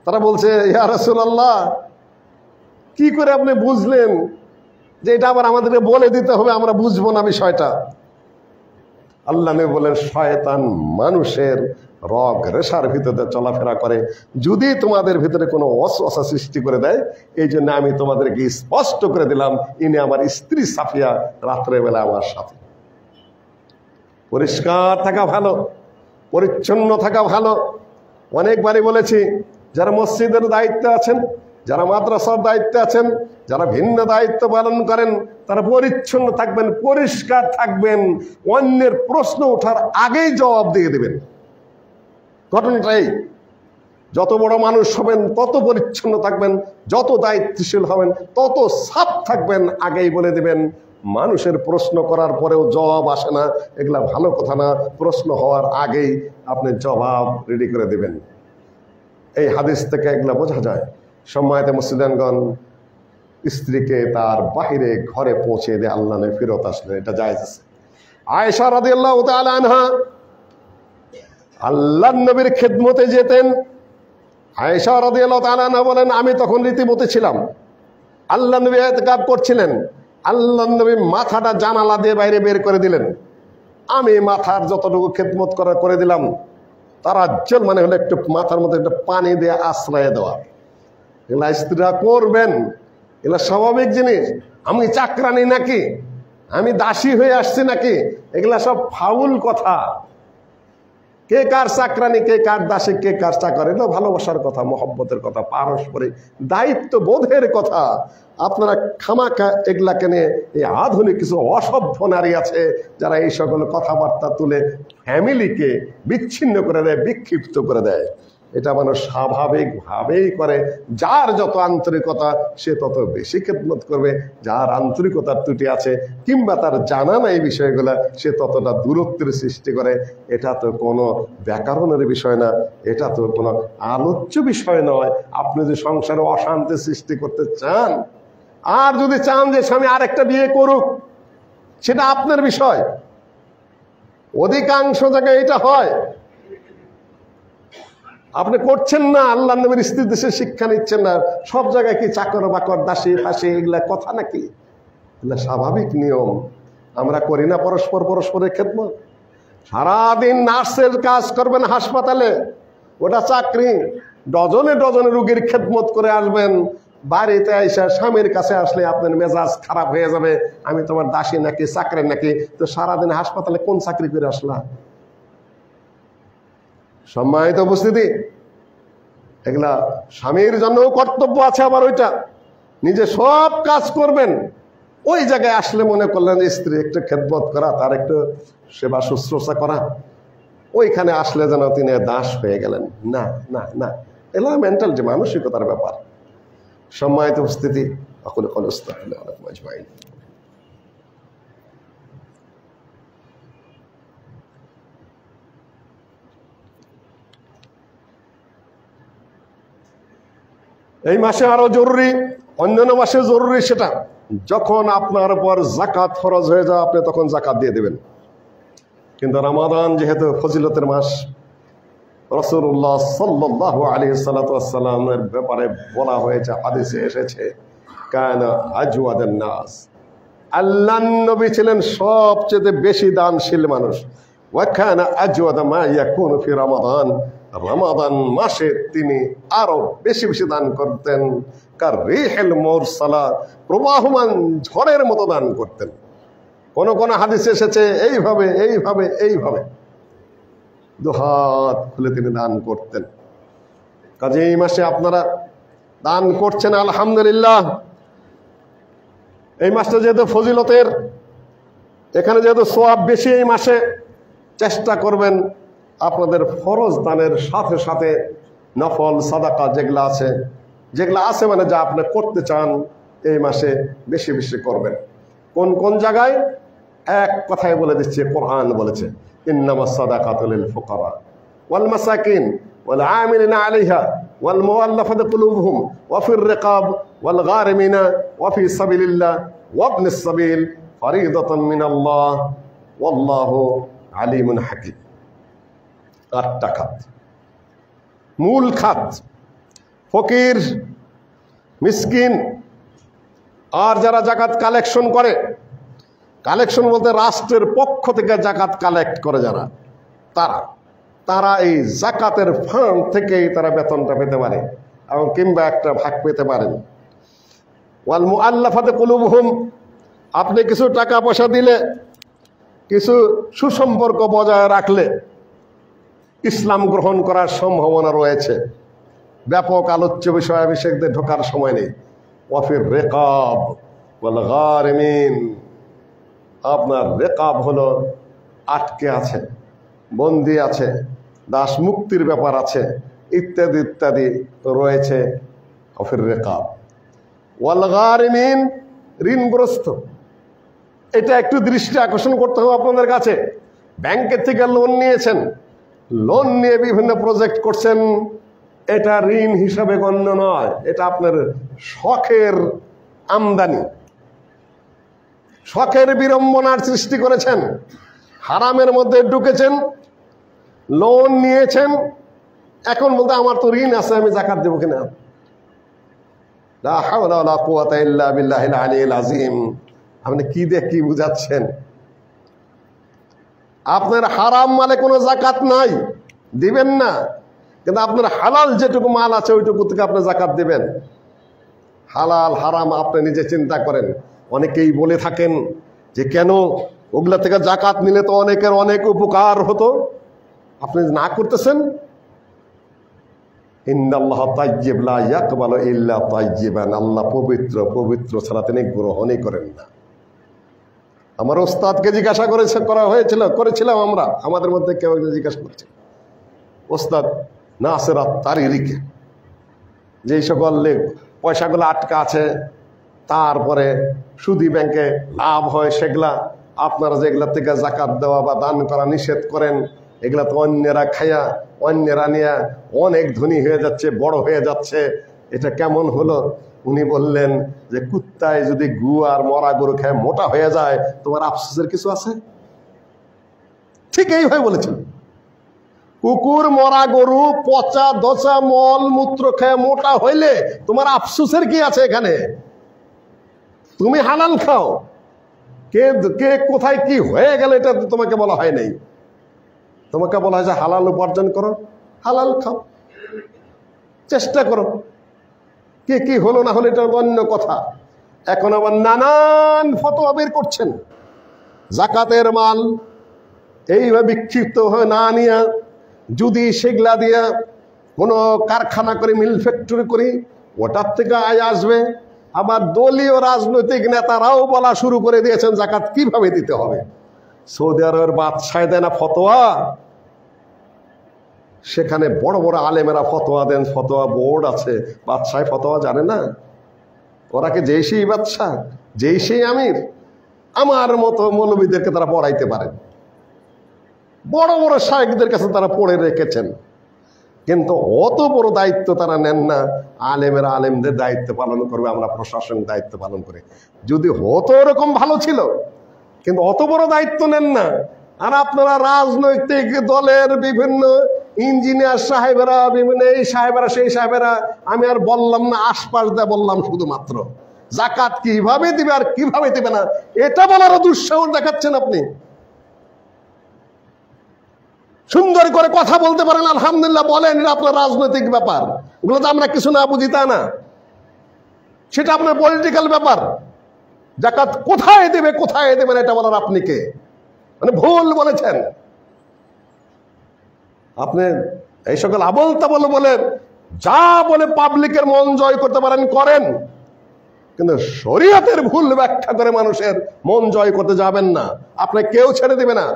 তারা বলছে, ইয়া রাসূলুল্লাহ, কি করে আপনি বুঝলেন যে এটা আবার আমাদেরকে বলে দিতে হবে, আমরা বুঝবো না বিষয়টা? আল্লাহ নবী বলেন, শয়তান মানুষের রগ রেশার ভিতরে চলাফেরা করে, যদি তোমাদের ভিতরে কোনো ওয়াসওয়াসা সৃষ্টি করে দেয়, এই জন্য আমি তোমাদেরকে স্পষ্ট করে দিলাম, ইনি আমার স্ত্রী সাফিয়া, রাত্রেবেলা আমার সাথে। পরিষ্কার থাকা ভালো, পরিচ্ছন্ন থাকা ভালো। অনেকবারই বলেছি, যারা মসজিদের দায়িত্বে আছেন, যারা মাদ্রাসার দায়িত্বে আছেন, যারা ভিন্ন দায়িত্ব পালন করেন, তারা পরিচ্ছন্ন থাকবেন, পরিষ্কার থাকবেন, অন্যের প্রশ্ন ওঠার আগেই জবাব দিয়ে দেবেন। ঘটনাটাই, যত বড় মানুষ হবেন তত পরিচ্ছন্ন থাকবেন, যত দায়িত্বশীল হবেন তত সাফ থাকবেন, আগেই বলে দেবেন। মানুষের প্রশ্ন করার পরেও জবাব আসে না, এগুলা ভালো কথা না। প্রশ্ন হওয়ার আগেই আপনি জবাব রেডি করে দেবেন। এই হাদিস থেকে এগুলা বোঝা যায়। সম্মানিত মুসলিমগণ, স্ত্রীকে তার বাহিরে ঘরে পৌঁছে দিয়ে আল্লাহ নবী ফেরত আসলেন, এটা জায়েজ আছে। আয়েশা রাদিয়াল্লাহু তাআলা আনহা আল্লাহর নবীর খেদমতে যেতেন। আয়েশা রাদিয়াল্লাহু তাআলা আনহা বলেন, আমি তখন রীতিমতে ছিলাম, আল্লাহ নবী ইতিকাফ করছিলেন। আল্লাহ নবী মাথাটা জানালা দিয়ে বাইরে বের করে দিলেন, আমি মাথার যতটুকু খেদমত করে দিলাম। তারাজ্জুল মানে হলো একটু মাথার মধ্যে একটা পানি দিয়ে আশ্রয় দেওয়া। এগুলা স্ত্রীরা করবেন, এগুলা স্বাভাবিক জিনিস। আমি চাকরানি নাকি, আমি দাসী হয়ে আসছি নাকি? এগুলা সব ফাউল কথা। কে কার চাকরানি, কে কার দাসী, কে কার চাকর, এগুলো ভালোবাসার কথা, মহব্বতের কথা, পারস্পরিক দায়িত্ব বোধের কথা। আপনারা খামাখা এগুলাকে নিয়ে, এই আধুনিক কিছু অসভ্য নারী আছে যারা এই সকল কথাবার্তা তুলে ফ্যামিলিকে বিচ্ছিন্ন করে দেয়, বিক্ষিপ্ত করে দেয়। এটা মানুষ স্বাভাবিকভাবেই করে। যার যত আন্তরিকতা সে তত বেশি খেদমত করবে, যার আন্তরিকতার ত্রুটি আছে কিংবা তার জানা নাই বিষয়গুলা, সে ততটা দূরত্বের সৃষ্টি করে। এটা তো কোনো ব্যাকরণের বিষয় না, এটা তো কোনো আলোচ্য বিষয় নয়। আপনি যদি সংসারে অশান্তি সৃষ্টি করতে চান, আর যদি চান যে স্বামী আরেকটা বিয়ে করুক, সেটা আপনার বিষয়। অধিকাংশ জায়গায় এটা হয়, আপনি করছেন না। আল্লাহ নবীর স্ত্রী দেশে শিক্ষা নিচ্ছেন না। সব জায়গায় কি চাকর বাকর, দাসী ফাঁসি, এগুলা কথা নাকি? এগুলা স্বাভাবিক নিয়ম। আমরা করি না পরস্পরের খেদমত? সারাদিন নার্সের কাজ করবেন হাসপাতালে, ওটা চাকরি। ডজনে ডজনে রুগীর খেদমত করে আসবেন, বাড়িতে আইসা স্বামীর কাছে আসলে আপনার মেজাজ খারাপ হয়ে যাবে। আমি তোমার দাসী নাকি, চাকরি নাকি? তো সারাদিন হাসপাতালে কোন চাকরি করে আসলা? সম্মানিত উপস্থিতি, এগুলা স্বামীর জন্যও কর্তব্য আছে। আবার ওইটা নিজে সব কাজ করবেন, ওই জায়গায় আসলে মনে করলেন স্ত্রী একটু খেদমত করা, তার একটু সেবা শুশ্রূষা করা, ওইখানে আসলে যেন তিনি দাস হয়ে গেলেন। না না না, এগুলো মেন্টাল যে মানসিকতার ব্যাপার। সম্মানিত উপস্থিতি, এই মাসে আরো জরুরি, অন্যান্য মাসে জরুরি সেটা যখন আপনার উপর যাকাত ফরজ হয়ে যায়, আপনি তখন যাকাত দিয়ে দেবেন। কিন্তু রমাদান যেহেতু ফজিলতের মাস, রাসূলুল্লাহ সাল্লাল্লাহু আলাইহি ওয়াসাল্লামের ব্যাপারে বলা হয়েছে, হাদিসে এসেছে, কানা আজওয়াদান নাস, আল্লাহর নবী ছিলেন সবচেয়ে বেশি দানশীল মানুষ। ওয়া কানা আজওয়াদা মা ইয়াকুনু ফি রমাদান, রমাদান মাসে তিনি আরো বেশি বেশি দান করতেন। কার রিহিল মুরসালা, প্রবাহমান ঝড়ের মতো দান করতেন। কোন কোন হাদিসে এসেছে এইভাবে এইভাবে এইভাবে দুহাত খুলে তিনি দান করতেন। কাজে এই মাসে আপনারা দান করছেন, আলহামদুলিল্লাহ। এই মাসটা যেহেতু ফজিলতের, এখানে যেহেতু সওয়াব বেশি, এই মাসে চেষ্টা করবেন আপনাদের ফরজ দানের সাথে সাথে নফল সাদাকা যেগুলো আছে মানে যা আপনি করতে চান এই মাসে বেশি বেশি করবেন। কোন কোন জায়গায়? এক কথায় বলে দিচ্ছে, কোরআন বলেছে ইন্নামাস সাদাকাতু লিল ফুকারা ওয়াল মাসাকিন ওয়াল আমিলিনা আলাইহা ওয়াল মুআল্লাফাতি কুলুবুহুম ওয়া ফির রিকাব ওয়াল গারিমিনা ওয়া ফি সাবিলিল্লাহ ওয়া ইবনিস সাবিল ফরিদাতাম মিনাল্লাহ ওয়াল্লাহু আলিমুন হাকিম। 8টা খাত, মূল খাত ফকির, মিসকিন, আর যারা জাকাত কালেকশন করে, কালেকশন বলতে রাষ্ট্রের পক্ষ থেকে জাকাত কালেক্ট করে যারা, তারা এই জাকাতের ফান্ড থেকেই তারা বেতনটা পেতে পারে এবং কিংবা একটা ভাগ পেতে পারেন। ওয়াল মুআল্লাফাতি কুলুবুহুম, আপনি কিছু টাকা পয়সা দিলে, কিছু সুসম্পর্ক বজায় রাখলে ইসলাম গ্রহণ করার সম্ভাবনা রয়েছে। ব্যাপক আলোচ্য বিষয় বিশেষদের ঢোকার সময় নেই। ওয়াফির রিকাব ওয়াল গারিমিন, আপনার রেকাব হলো আটকে আছে, বন্দি আছে, দাস মুক্তির ব্যাপার আছে, ইত্যাদি ইত্যাদি রয়েছে। ওয়াফির রিকাব ওয়াল গারিমিন, ঋণগ্রস্ত। এটা একটু দৃষ্টি আকর্ষণ করতে হবে আপনাদের কাছে। ব্যাংকের থেকে লোন নিয়েছেন, লোন নিয়ে বিভিন্ন প্রজেক্ট করছেন, এটা ঋণ হিসাবে গণ্য নয়, এটা আপনার শখের আমদানি, শখের বিড়ম্বনার সৃষ্টি করেছেন, হারামের মধ্যে ঢুকেছেন, লোন নিয়েছেন, এখন বলতে আমার তো ঋণ আছে, আমি যাকাত দেবো কিনা। লা হাওলা ওয়ালা কুওয়াতা ইল্লা বিল্লাহিল আলিয়্যিল আযীম। আপনি কি দিয়ে কি বুঝাচ্ছেন? আপনার হারাম মালে কোনো যাকাত নাই, দিবেন না, কিন্তু আপনার হালাল যেটুকু মাল আছে ওইটুকু থেকে আপনি যাকাত দিবেন। হালাল হারাম আপনি নিজে চিন্তা করেন। অনেকেই বলে থাকেন যে কেন ওগুলা থেকে যাকাত নিলে তো অনেকের অনেক উপকার হতো, আপনি না করতেছেন। ইন্নাল্লাহ তাইয়্যিব লা ইয়াকবালু ইল্লা তাইয়্যিবান, আল্লাহ পবিত্র, পবিত্র ছাড়া তিনি গ্রহণই করেন না। আমার ওস্তাদকে জিজ্ঞাসা করেছিলাম আমরা, আমাদের মধ্যে কেউ জিজ্ঞাসা করেছে ওস্তাদ নাসির আত-তারিরিকে, যেই সকল পয়সাগুলো আটকা আছে, তারপরে সুদি ব্যাংকে লাভ হয়, সেগুলা আপনারা যেগুলা থেকে যাকাত দেওয়া বা দান করা নিষেধ করেন, এগুলা তো অন্যেরা খায়া, অন্যেরা নিয়ে অনেক ধনী হয়ে যাচ্ছে, বড় হয়ে যাচ্ছে, এটা কেমন হলো? উনি বললেন যে কুত্তায় যদি গু আর মরা গরু খেয়ে মোটা হয়ে যায়, তোমার আফসোসের কিছু আছে? ঠিক এইভাবে বলেছেন। কুকুর, মরা গরু, পচা দচা মল মূত্র খেয়ে মোটা হইলে তোমার আফসোসের কি আছে এখানে? তুমি হালাল খাও, কে কোথায় কি হয়ে গেল এটা তোমাকে বলা হয় নাই। তোমাকে বলা হয় যে হালাল উপার্জন করো, হালাল খাও, চেষ্টা করো। কে কি হলো না হলো এটা অন্য কথা। এখন আবার নানান ফতোয়া বের করছেন। যাকাতের মাল এইভাবে বিক্ষিপ্ত হয়ে না নিয়ে যদি সেগুলা দিয়া কোনো কারখানা করে, মিল ফ্যাক্টরি করি, ওটার থেকে আয় আসবে। আবার দলীয় রাজনৈতিক নেতারাও বলা শুরু করে দিয়েছেন যাকাত কিভাবে দিতে হবে। সৌদি আরবের বাদশাহ দেয় না ফতোয়া, সেখানে বড় বড় আলেমেরা ফতোয়া দেন, ফতোয়া বোর্ড আছে। বাদশাহ ফতোয়া জানে না? ওরা কি যেই সেই বাদশাহ, যেই সেই আমির? আমার মতো মৌলবীদেরকে তারা পড়াইতে পারেন, বড় বড় শায়েখদের কাছে তারা পড়ে রেখেছেন, কিন্তু অত বড় দায়িত্ব তারা নেন না। আলেমেরা আলেমদের দায়িত্ব পালন করবে, আমরা প্রশাসনিক দায়িত্ব পালন করি। যদি হতো এরকম ভালো ছিল, কিন্তু অত বড় দায়িত্ব নেন না। আর আপনারা রাজনৈতিক দলের বিভিন্ন ইঞ্জিনিয়ার সাহেবেরা, বিভিন্ন এই সাহেবেরা সেই সাহেবেরা, আমি আর বললাম না, আশপাশ দিয়ে বললাম শুধুমাত্র যাকাত কিভাবে দিবে আর কিভাবে দিবে না এটা বলারও দুঃসাহস দেখাচ্ছেন আপনি। সুন্দর করে কথা বলতে পারেন, আলহামদুলিল্লাহ বলেন, এটা আপনার রাজনৈতিক ব্যাপার, ওগুলো তো আমরা কিছু না বুঝি তা না, সেটা আপনার পলিটিক্যাল ব্যাপার। যাকাত কোথায় দেবে কোথায় দেবে না এটা বলার আপনি কে? মানে ভুল বলেছেন আপনি। এই সকল আবল তাবল বলে যা বলে পাবলিকের মন জয় করতে পারেন করেন, কিন্তু শরীয়তের ভুল ব্যাখ্যা করে মানুষের মন জয় করতে যাবেন না, আপনি কেউ ছেড়ে দিবে না।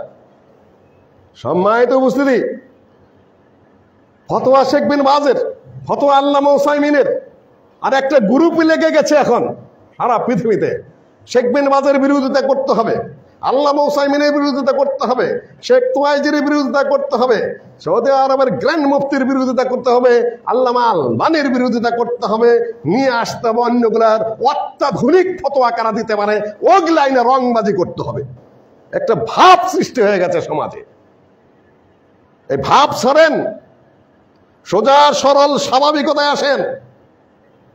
সম্মানিত উপস্থিতি, ফতোয়া শেখ বিন বাজের, ফতোয়া আল্লামা উসাইমিনের, আর একটা গ্রুপ লেগে গেছে এখন সারা পৃথিবীতে। শেখ বিন বাজের বিরোধিতা করতে হবে, আল্লামা উসাইমিনের বিরোধিতা করতে হবে, শেখ তোয়াইজির বিরোধিতা করতে হবে, সৌদি আরবের গ্র্যান্ড মুফতির বিরোধিতা করতে হবে, আল্লামা আলবানির বিরোধিতা করতে হবে, নিয়ে আসতে হবে অন্যগুলার অত্যাধুনিক ফতোয়া কারা দিতে পারে ওগুলাইনে রংবাজি করতে হবে। একটা ভাব সৃষ্টি হয়ে গেছে সমাজে। এই ভাব সরেন, সোজা সরল স্বাভাবিকতায় আসেন।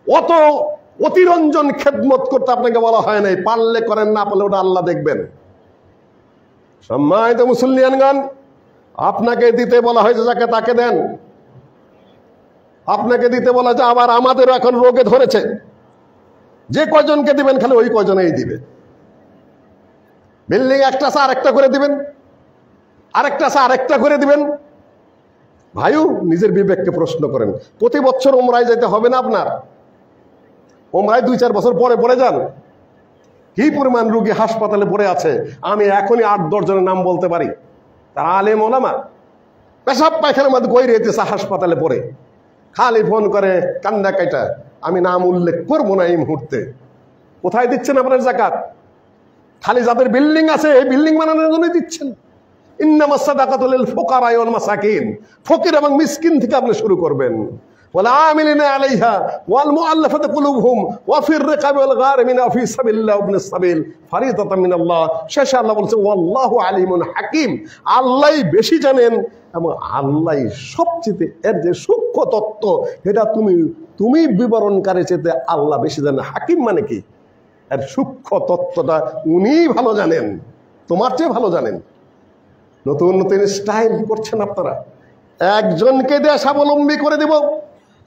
অত অতিরঞ্জন খেদমত করতে আপনাকে বলা হয় নাই, পারলে করেন, না পারলে ওটা আল্লাহ দেখবেন। সম্মানিত মুসল্লিয়ানগণ, আপনাকে দিতে বলা হয়েছে যাকে তাকে দেন, আপনাকে দিতে বলা হয়েছে। আবার আমাদেরও এখন রোগে ধরেছে, যে কয়জনকে দিবেন খালি ওই কয়জনেই দিবে। বিল্ডিং একটা আছে আরেকটা করে দিবেন, আরেকটা আছে আরেকটা করে দিবেন। ভাইও নিজের বিবেককে প্রশ্ন করেন। প্রতি বছর ওমরায় যেতে হবে না আপনার? ওমরায় 2-4 বছর পরে পরে যান। কি পরিমাণ রোগী হাসপাতালে পড়ে আছে, আমি এখনই 8-10 জনের নাম বলতে পারি। তারা আলেম ওলামা, পেশাব পায়খানার মধ্যে গই রয়েছে হাসপাতালে পড়ে, খালি ফোন করে কান্দা কাইটা। আমি নাম উল্লেখ করবো না এই মুহূর্তে। কোথায় দিচ্ছেন আপনার যাকাত? খালি যাদের বিল্ডিং আছে এই বিল্ডিং বানানোর জন্য দিচ্ছেন। ইন্নামাস সাদাকাতু লিল ফুকারা ওয়াল মাসাকিন, ফকির এবং মিসকিন থেকে আপনি শুরু করবেন। ওয়াল আমিলিনা আলাইহা ওয়াল মুআল্লাফাতি কুলুবুহুম ওয়া ফির রিকাবি ওয়াল গারিমিনা ফি সাবিলিল্লাহ ওয়া ইবনিস সাবিল ফারিদাতাম মিনাল্লাহ। শেষে আল্লাহ বলেছে ওয়াল্লাহু আলিমুন হাকিম, আল্লাহই বেশি জানেন এবং আল্লাহই সবচেয়ে এর যে সূক্ষ্ম তত্ত্ব এটা তুমি বিবরণকারী চেয়ে আল্লাহ বেশি জানেন। হাকিম মানে কি? এর সূক্ষ্ম তত্ত্বটা উনিই ভালো জানেন, তোমার চেয়ে ভালো জানেন। নতুন নতুন স্টাইল করছেন আপনারা। একজনকে দিয়ে স্বাবলম্বী করে দেব,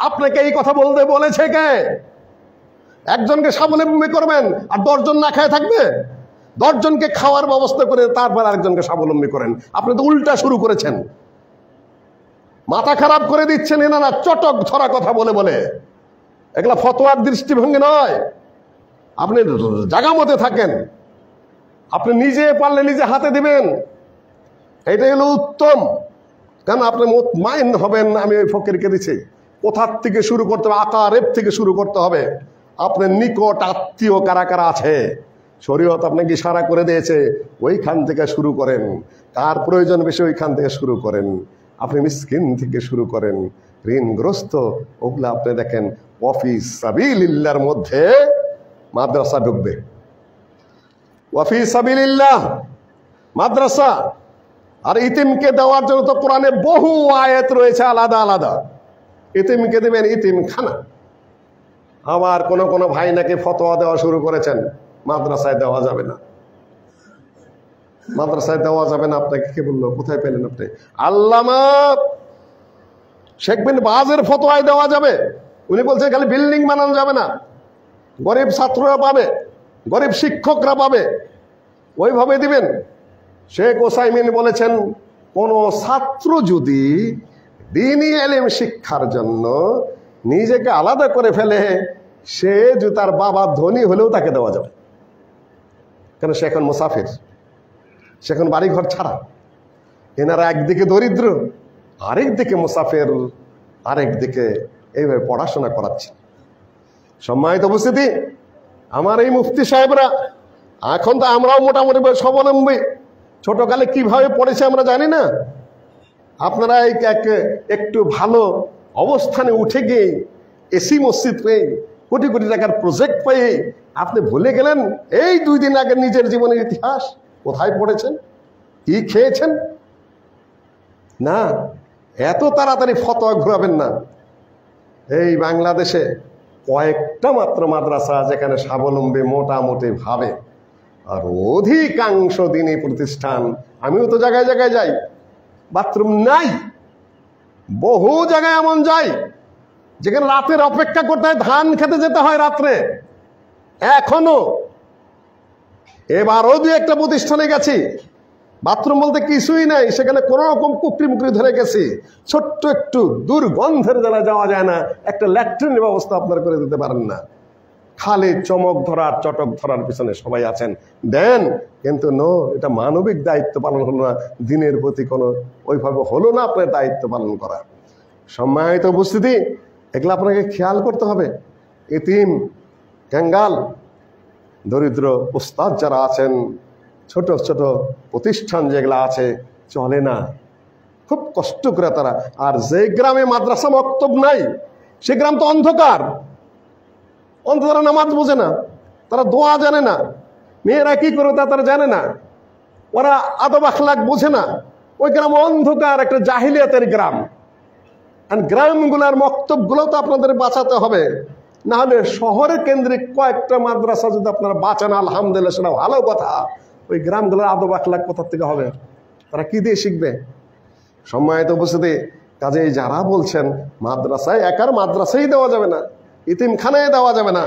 আপনাকে এই কথা বলতে বলেছে কে? একজনকে স্বাবলম্বী করবেন আর 10 জন না খেয়ে থাকবে? 10 জনকে খাওয়ার ব্যবস্থা করে তারপর আরেকজনকে স্বাবলম্বী করেন। আপনি তো উল্টা শুরু করেছেন, মাথা খারাপ করে দিচ্ছেন এনারা চটক ধরা কথা বলে বলে। এগুলা ফতোয়ার দৃষ্টিভঙ্গি নয়। আপনি জায়গা মতে থাকেন, আপনি নিজে পারলে নিজে হাতে দিবেন, এটাই হলো উত্তম। কেন আপনি মুতমাইন হবেন আমি ওই ফকিরকে দিচ্ছি। কোথার থেকে শুরু করতে হবে? আকারেব থেকে শুরু করতে হবে। আপনার নিকট আত্মীয় কারা কারা আছে, শরীয়ত আপনাকে ইশারা করে দিয়েছে, ওইখান থেকে শুরু করেন। কার প্রয়োজন বেশি ওইখান থেকে শুরু করেন। আপনি মিসকিন থেকে শুরু করেন, ঋণগ্রস্ত, ওগুলা আপনি দেখেন। ওয়াফিস সাবিলিল্লাহর মধ্যে মাদ্রাসা ঢুকবে, ওয়াফিস সাবিলিল্লাহ মাদ্রাসা। আর ইতিমকে দেওয়ার জন্য তো কোরআনে বহু আয়াত রয়েছে আলাদা আলাদা। ইতিমকে দেবেন ইতিমখানা। আবার কোন ভাই নাকি ফতোয়া দেওয়া শুরু করেছেন মাদ্রাসায় দেওয়া যাবে না, মাদ্রাসায় দেওয়া যাবে না। আপনাকে কে বললো? কোথায় পেলেন আপনি? আল্লামা শেখ বিন বাজের ফতোয়ায় দেওয়া যাবে। উনি বলছেন খালি বিল্ডিং বানানো যাবে না, গরিব ছাত্ররা পাবে, গরিব শিক্ষকরা পাবে, ওইভাবে দিবেন। শেখ ওসাইমিন বলেছেন কোন ছাত্র যদি দ্বীনি ইলম শিক্ষার জন্য নিজেকে আলাদা করে ফেলে, সে যে তার বাবা ধনী হলেও তাকে দেওয়া যাবে। কেন? সে এখন মুসাফির, সে এখন বাড়িঘর ছাড়া। এনারা একদিকে দরিদ্র, আরেকদিকে মুসাফির, আরেকদিকে এইভাবে পড়াশোনা করাচ্ছে। সম্মানিত উপস্থিতি, আমার এই মুফতি সাহেবরা, এখন তো আমরাও মোটামুটি স্বাবলম্বী। ছোটকালে কিভাবে পড়েছে আমরা জানি না। আপনারা একটু ভালো অবস্থানে উঠে গিয়ে এসি মসজিদ পেয়ে, কোটি কোটি টাকার প্রজেক্ট পেয়ে আপনি ভুলে গেলেন এই 2 দিন আগে নিজের জীবনের ইতিহাস। কোথায় পড়েছেন, কি খেয়েছেন? না, এত তাড়াতাড়ি ফতোয়া ঘুরাবেন না। এই বাংলাদেশে কয়েকটা মাত্র মাদ্রাসা যেখানে স্বাবলম্বী মোটামুটি ভাবে, আর অধিকাংশ দিনই প্রতিষ্ঠান। আমিও তো জায়গায় জায়গায় যাই, বাথরুম নাই। বহু জায়গায় এমন যাই যেখানে রাতের অপেক্ষা করতে হয়, ধান খেতে যেতে হয় রাত্রে। এখনো এবারও 2-1টা প্রতিষ্ঠানে গেছি, বাথরুম বলতে কিছুই নাই, সেখানে কোনো রকম কুকরি মুকরি ধরে গেছি। ছোট্ট একটু দুর্গন্ধের জ্বালা যাওয়া যায় না, একটা ল্যাট্রিন ব্যবস্থা আপনারা করে দিতে পারেন না। খালি চমক ধরার চটক ধরার পিছনে সবাই আছেন, দেন। কিন্তু এটা মানবিক দায়িত্ব পালন হলো না, দিনের প্রতি কোনো ওইভাবে হলো না আপনার দায়িত্ব পালন করা। সম্মানিত উপস্থিতি, এগুলো আপনাকে খেয়াল করতে হবে। এতিম, ক্যাঙ্গাল, দরিদ্র উস্তাদ যারা আছেন, ছোট ছোট প্রতিষ্ঠান যেগুলো আছে চলে না, খুব কষ্ট করে তারা। আর যে গ্রামে মাদ্রাসা মক্তব নাই সে গ্রাম তো অন্ধকার, তারা নামাজ বোঝে না, তারা দোয়া জানে না, মেয়েরা কি করবে তা তারা জানে না, ওরা আদব আখলাক বোঝে না, ওই গ্রাম অন্ধকার, একটা জাহিলিয়াতের গ্রাম। আর গ্রামগুলার মক্তবগুলো তো আপনাদের বাঁচাতে হবে, না হলে শহরের কেন্দ্রিক কয়েকটা মাদ্রাসা যদি আপনারা বাঁচান আলহামদুলিল্লাহ, সেটা ভালো কথা। ওই গ্রামগুলোর আদব আখলাক কোথা থেকে হবে? তারা কি দিয়ে শিখবে? সম্মানিত উপস্থিতি, কাজেই যারা বলছেন মাদ্রাসায়, একার মাদ্রাসাই দেওয়া যাবে না, ইতিমখানায় দেওয়া যাবে না,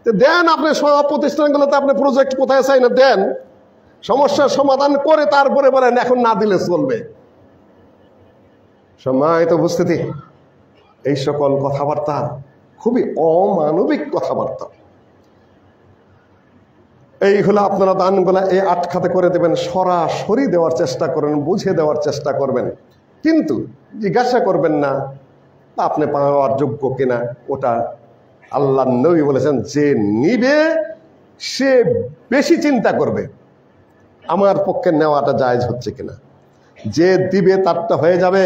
দেন আপনি সব প্রতিষ্ঠানগুলোতে আপনি প্রজেক্ট কোথায় চাই না দেন, সমস্যার সমাধান করে তারপরে বলেন এখন না দিলে চলবে। সম্মানিত উপস্থিতি, এই সকল কথাবার্তা খুবই অমানবিক কথাবার্তা। এই হলো আপনারা দানগুলা এই আটখাতে করে দেবেন, সরাসরি দেওয়ার চেষ্টা করবেন, বুঝে দেওয়ার চেষ্টা করবেন, কিন্তু জিজ্ঞাসা করবেন না আপনি পাওয়ার যোগ্য কিনা। ওটা আল্লাহর নবী বলেছেন, যে নিবে সে বেশি চিন্তা করবে আমার পক্ষে নেওয়াটা জায়েজ হচ্ছে কিনা। যে দিবে তারটা হয়ে যাবে,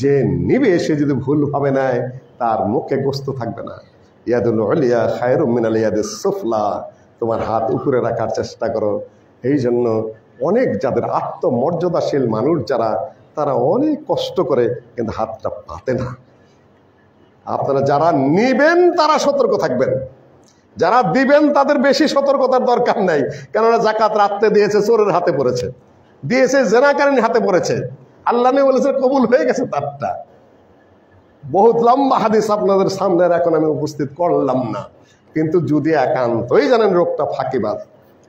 যে নিবে সে যদি ভুল ভাবে নেয় তার মুখে গোস্ত থাকবে না। ইয়াদুল উলিয়া খায়রুম মিনাল ইয়াদিস সুফলা, তোমার হাত উপরে রাখার চেষ্টা করো। এই জন্য অনেক যাদের আত্মমর্যাদাশীল মানুষ যারা, তারা অনেক কষ্ট করে কিন্তু হাতটা পাতে না। আপনারা যারা নিবেন তারা সতর্ক থাকবেন, যারা দিবেন তাদের বেশি সতর্কতার দরকার নাই। কেননা জাকাত রাখতে দিয়েছে, চোরের হাতে পড়েছে, দিয়েছে জেনাকারীর হাতে পড়েছে, আল্লাহ নবী বলেছে কবুল হয়ে গেছে তারটা। বহুত লম্বা হাদিস আপনাদের সামনে এখন আমি উপস্থিত করলাম না, কিন্তু যদি একান্তই জানেন লোকটা ফাঁকিবাজ,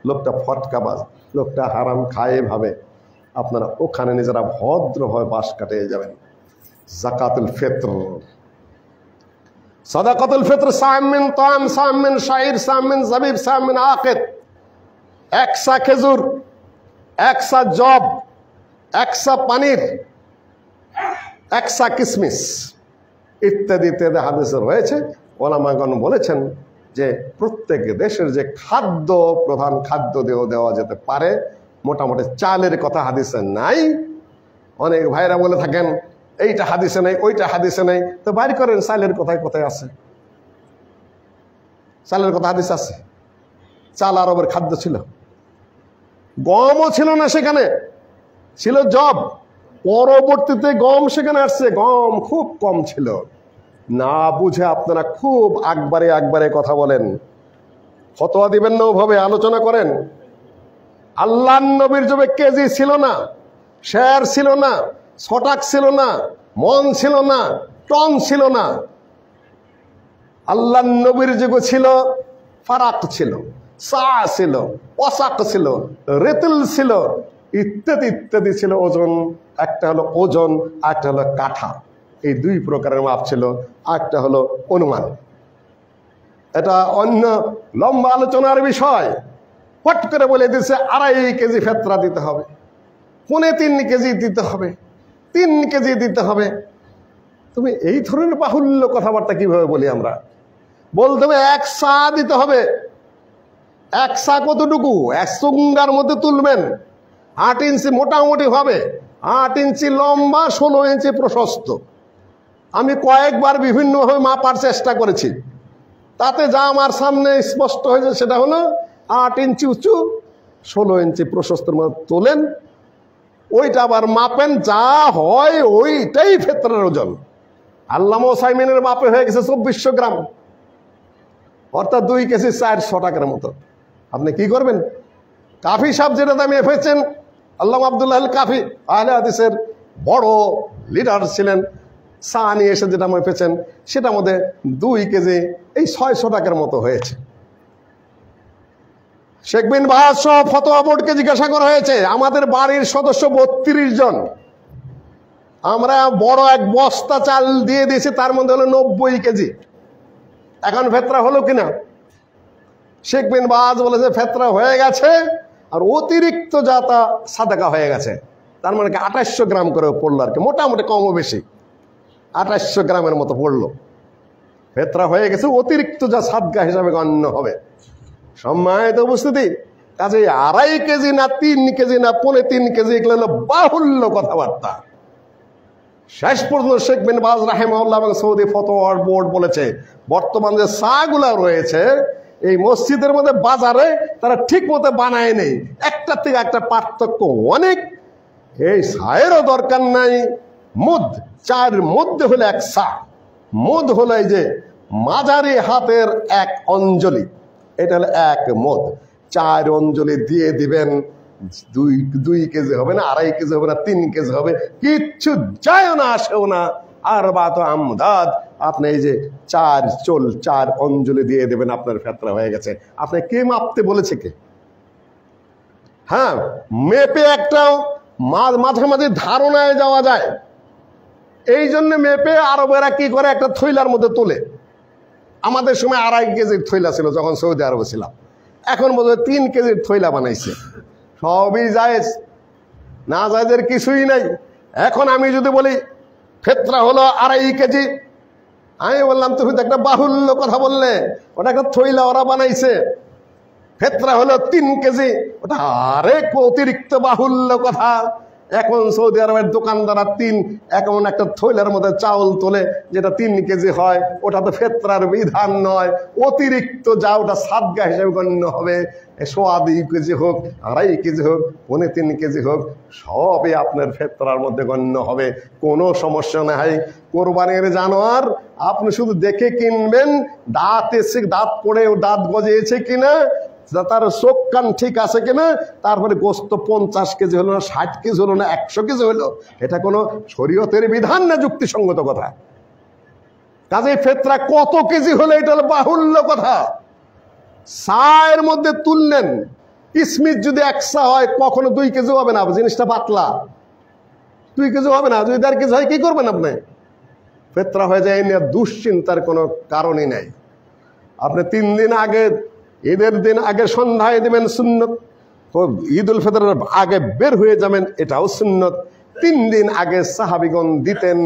লোকটা ফটকাবাজ, লোকটা হারাম খায় ভাবে, আপনারা ওখানে নিজেরা ভদ্রভাবে বাস কাটিয়ে যাবেন। জাকাতুল ফিতর, সাদাকাতুল ফিতর, সামিন তাম, সামিন শাইর, সামিন জাবিব, সামিন আকিদ, একসা খেজুর, একসা জব, একসা পানির, একসা কিসমিস ইত্যাদি ইত্যাদি হাদিসে রয়েছে। ওলামাগণ বলেছেন যে প্রত্যেক দেশের যে খাদ্য, প্রধান খাদ্য দেওয়া যেতে পারে, মোটামুটি চালের কথা হাদিসে নাই। অনেক ভাইরা বলে থাকেন এইটা হাদিসে নেই, ওইটা হাদিসে নেই, তো বাইর করেন চালের কোথায় কোথায় আছে। চালের কথা হাদিস আছে। চাল আরবের খাদ্য ছিল, গমও ছিল না, সেখানে ছিল জব। পরবর্তীতে গম সেখানে আসছে, গম খুব কম ছিল। না বুঝে আপনারা খুব আকবারে কথা বলেন, ফতোয়া দিবেন না, ওভাবে আলোচনা করেন। আল্লাহর নবীর যুগে কেজি ছিল না, শের ছিল না, ছটাক ছিল না, মন ছিল না, টন ছিল না। আল্লাহর নবীর যুগে ছিল ফারাক, ছিল সা, ছিল ওয়াসাক, ছিল রেতুল, ছিল ইত্যাদি ইত্যাদি ছিল। ওজন, একটা হলো ওজন, একটা হলো কাঠা, এই দুই প্রকারের মাপ ছিল। একটা হলো অনুমান, এটা অন্য লম্বা আলোচনার বিষয়। হট করে বলে দিচ্ছে 2.5 কেজি ফেতরা দিতে হবে, 3.25 কেজি দিতে হবে, 3 কেজি দিতে হবে। তুমি এই ধরনের বাহুল্য কথাবার্তা কিভাবে বলি আমরা? বলতে হবে 1 সা দিতে হবে। 1 সা কতটুকু? 1 চুঙ্গার মধ্যে তুলবেন, 8 ইঞ্চি মোটামুটি হবে, 8 ইঞ্চি লম্বা, 16 ইঞ্চি প্রশস্ত। আমি কয়েকবার বিভিন্নভাবে মাপার চেষ্টা করেছি, তাতে যা আমার সামনে স্পষ্ট হয়েছে সেটা হলো 8 ইঞ্চি উঁচু, 16 ইঞ্চি প্রশস্তর মধ্যে তোলেন, ওইটা আবার মাপেন, যা হয় ওইটাই ফেতরার ওজন। আল্লামা ওসাইমিনের মাপে হয়ে গেছে 2400 গ্রাম, অর্থাৎ 2 কেজি 400 টাকার মতো। আপনি কি করবেন? কাফি সাহেব যেটা দামে ফেছেন, আল্লামা আব্দুল্লাহ আল কাফি আহলে হাদিসের বড় লিডার ছিলেন, চা নিয়ে এসে যেটা মেপেছেন সেটার মধ্যে 2 কেজি এই 600 টাকার মতো হয়েছে। শেখ বিন বাজ সহ ফতোয়া বোর্ডকে জিজ্ঞাসা করা হয়েছে, আমাদের বাড়ির সদস্য 32 জন, আমরা বড় এক বস্তা চাল দিয়ে দিয়েছি, তার মধ্যে হলো 90 কেজি, এখন ফেতরা হলো কিনা? শেখ বিন বাজ বলেছে ফেতরা হয়ে গেছে, আর অতিরিক্ত যা তা সাদাকা হয়ে গেছে। তার মানে 2800 গ্রাম করে পড়লো, আর কি মোটামুটি কম বেশি 2800 গ্রামের মতো পড়লো। ফেতরা হয়ে গেছে, অতিরিক্ত যা সাদকা হিসাবে গণ্য হবে। সম্মানিত উপস্থিতি, কাজে 2.5 কেজি না 3 কেজি না 3.5 কেজি, এগুলো হলো বাহুল্য কথাবার্তা। শেষ পর্যন্ত শেখ বিন বাজ রাহিমাহুল্লাহ এবং সৌদি ফতোয়া বোর্ড বলেছে বর্তমান যে চাগুলা রয়েছে এই মসজিদের মধ্যে বাজারে তারা ঠিক মতো বানায় নেই, একটা থেকে একটা পার্থক্য অনেক। এই চায়েরও দরকার নাই, মুদ চায়ের মধ্যে হলো এক চা, মুদ হলো এই যে মাঝারি হাতের 1 অঞ্জলি, এটা হলো 1 মুদ। 4 অঞ্জলি দিয়ে দিবেন, 2 কেজি হবে না, 2.5 কেজি হবে না, 3 কেজি হবে, কিচ্ছু যায় না আসেও না। আর বাত আমদাদ, আপনি এই যে 4 অঞ্জলি দিয়ে দেবেন, আপনার ফেতরা হয়ে গেছে। আপনি কে মাপতে বলেছে কে? হ্যাঁ, মেপে একটা মাঝামাঝি ধারণায় যাওয়া যায়, এই জন্য মেপে আরবেরা কি করে একটা থৈলার মধ্যে তোলে। আমাদের সময় 2.5 কেজির থৈলা ছিল যখন সৌদি আরবে ছিলাম, এখন বোধহয় 3 কেজির থৈলা বানাইছে। সবই জায়েজ, না জায়েজের কিছুই নাই। এখন আমি যদি বলি ফেতরা হলো 2.5 কেজি, আমি বললাম তুমি তো একটা বাহুল্য কথা বললে, ওটা একটা থৈলা ওরা বানাইছে। ফেতরা হলো 3 কেজি, ওটা আরেক অতিরিক্ত বাহুল্য কথা। এখন সৌদি আরবের দোকানদাররা এমন একটা থৈলার মধ্যে চাউল তোলে যেটা 3 কেজি হয়, ওটা তো ফেতরার বিধান নয়, অতিরিক্ত যা ওটা সাদগা হিসেবে গণ্য হবে। 2.25 কেজি হোক, 2.5 কেজি হোক, 3.25 কেজি হোক, সবই আপনার ফেতরার মধ্যে গণ্য হবে, কোনো সমস্যা নাই। কোরবানির জানোয়ার আপনি শুধু দেখে কিনবেন, দাঁত এসে দাঁত পড়ে দাঁত গজিয়েছে কিনা, তার চোখ কান ঠিক আছে কিনা, তারপরে গোস্ত 50 কেজি হলো না, 60 কেজি হলো না, 100 কেজি হলো, এটা কোনো শরীয়তের বিধান না, যুক্তিসঙ্গত কথা। কাজে ফেতরা কত কেজি হলে এটা হলো বাহুল্য কথা। চায়ের মধ্যে তুললেন, কিসমিস যদি 1 চা হয় কখনো 2 কেজি হবে না, জিনিসটা পাতলা, 2 কেজি হবে না। যদি 1.5 কেজি হয় কি করবেন আপনি? ফেতরা হয়ে যায়, নিয়ে দুশ্চিন্তার কোনো কারণই নাই। আপনি 3 দিন আগে, ঈদের দিন আগে সন্ধ্যায় দিবেন সুন্নত, ঈদ উল ফিতরের আগে বের হয়ে যাবেন, এটাও সুন্নত। 3 দিন আগে সাহাবিগণ দিতেন,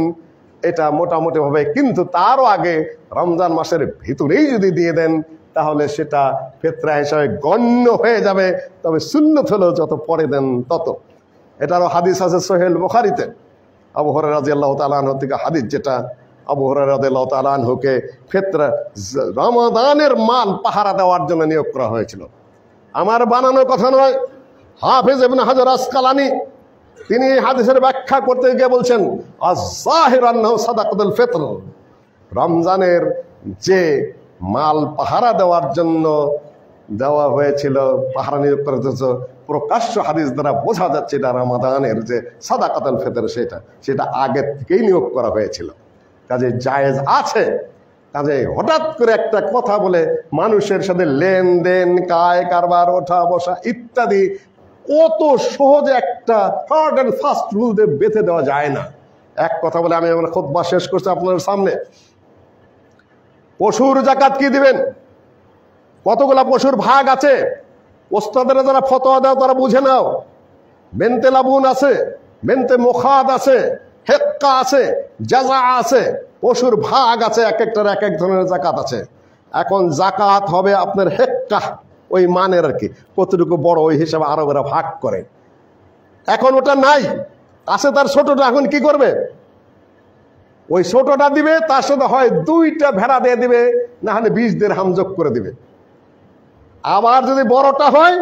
এটা মোটামুটি ভাবে, কিন্তু তারও আগে রমজান মাসের ভিতরেই যদি দিয়ে দেন তাহলে সেটা ফিতরা হিসাবে গণ্য হয়ে যাবে। তবে সুন্নত হলো যত পরে দেন তত। এটারও হাদিস আছে সহিহ বুখারীতে, আবু হুরায়রা রাদিয়াল্লাহু তাআলা আনহু থেকে হাদিস, যেটা আবু হুরায়রা রাদিয়াল্লাহু তাআলা আনহুকে ফিতরা রমাদানের মাল পাহারা দেওয়ার জন্য নিয়োগ করা হয়েছিল। আমার বানানো কথা নয়, হাফেজ ইবনে হাজার আসকালানী তিনি হাদিসের ব্যাখ্যা করতে গিয়ে বলছেন, আয-যাহির আন্নাহু সাদাকাতুল ফিতর, রমজানের যে মাল পাহারা দেওয়ার জন্য দেওয়া হয়েছিল, পাহারা নিয়োগ করা হয়েছে, প্রকাশ্য হাদিস দ্বারা বোঝা যাচ্ছে এটা রমাদানের যে সাদাকাতুল ফিতর, সেটা আগে থেকেই নিয়োগ করা হয়েছিল। কাজে জায়েজ আছে। কাজে হঠাৎ করে একটা কথা বলে মানুষের সাথে লেনদেন, কায় কারবার, ওঠা বসা ইত্যাদি কত সহজে একটা হার্ড অ্যান্ড ফাস্ট রুল দিয়ে বেঁধে দেওয়া যায় না। এক কথা বলে আমি আমার খুতবা শেষ করছি আপনাদের সামনে। পশুর যাকাত কি দিবেন? কতগুলা পশুর ভাগ আছে, ওস্তাদেরা যারা ফতোয়া দেয় তারা বুঝে নাও। বেনতে লাবুন আছে, বেনতে মুখাদ আছে, হেক্কা আছে, জাজা আছে, পশুর ভাগ আছে, এক একটার এক এক ধরনের জাকাত আছে। এখন জাকাত হবে আপনার হেক্কা, ওই মানের আর কি, কতটুকু বড় ওই হিসাবে আরবেরা ভাগ করে। এখন ওটা নাই, আছে তার ছোটটা। এখন কি করবে? ওই ছোটটা দিবে, তার সাথে হয় 2টা ভেড়া দিয়ে দিবে, না হলে 20 দিরহাম যোগ করে দিবে। আবার যদি বড়টা হয়,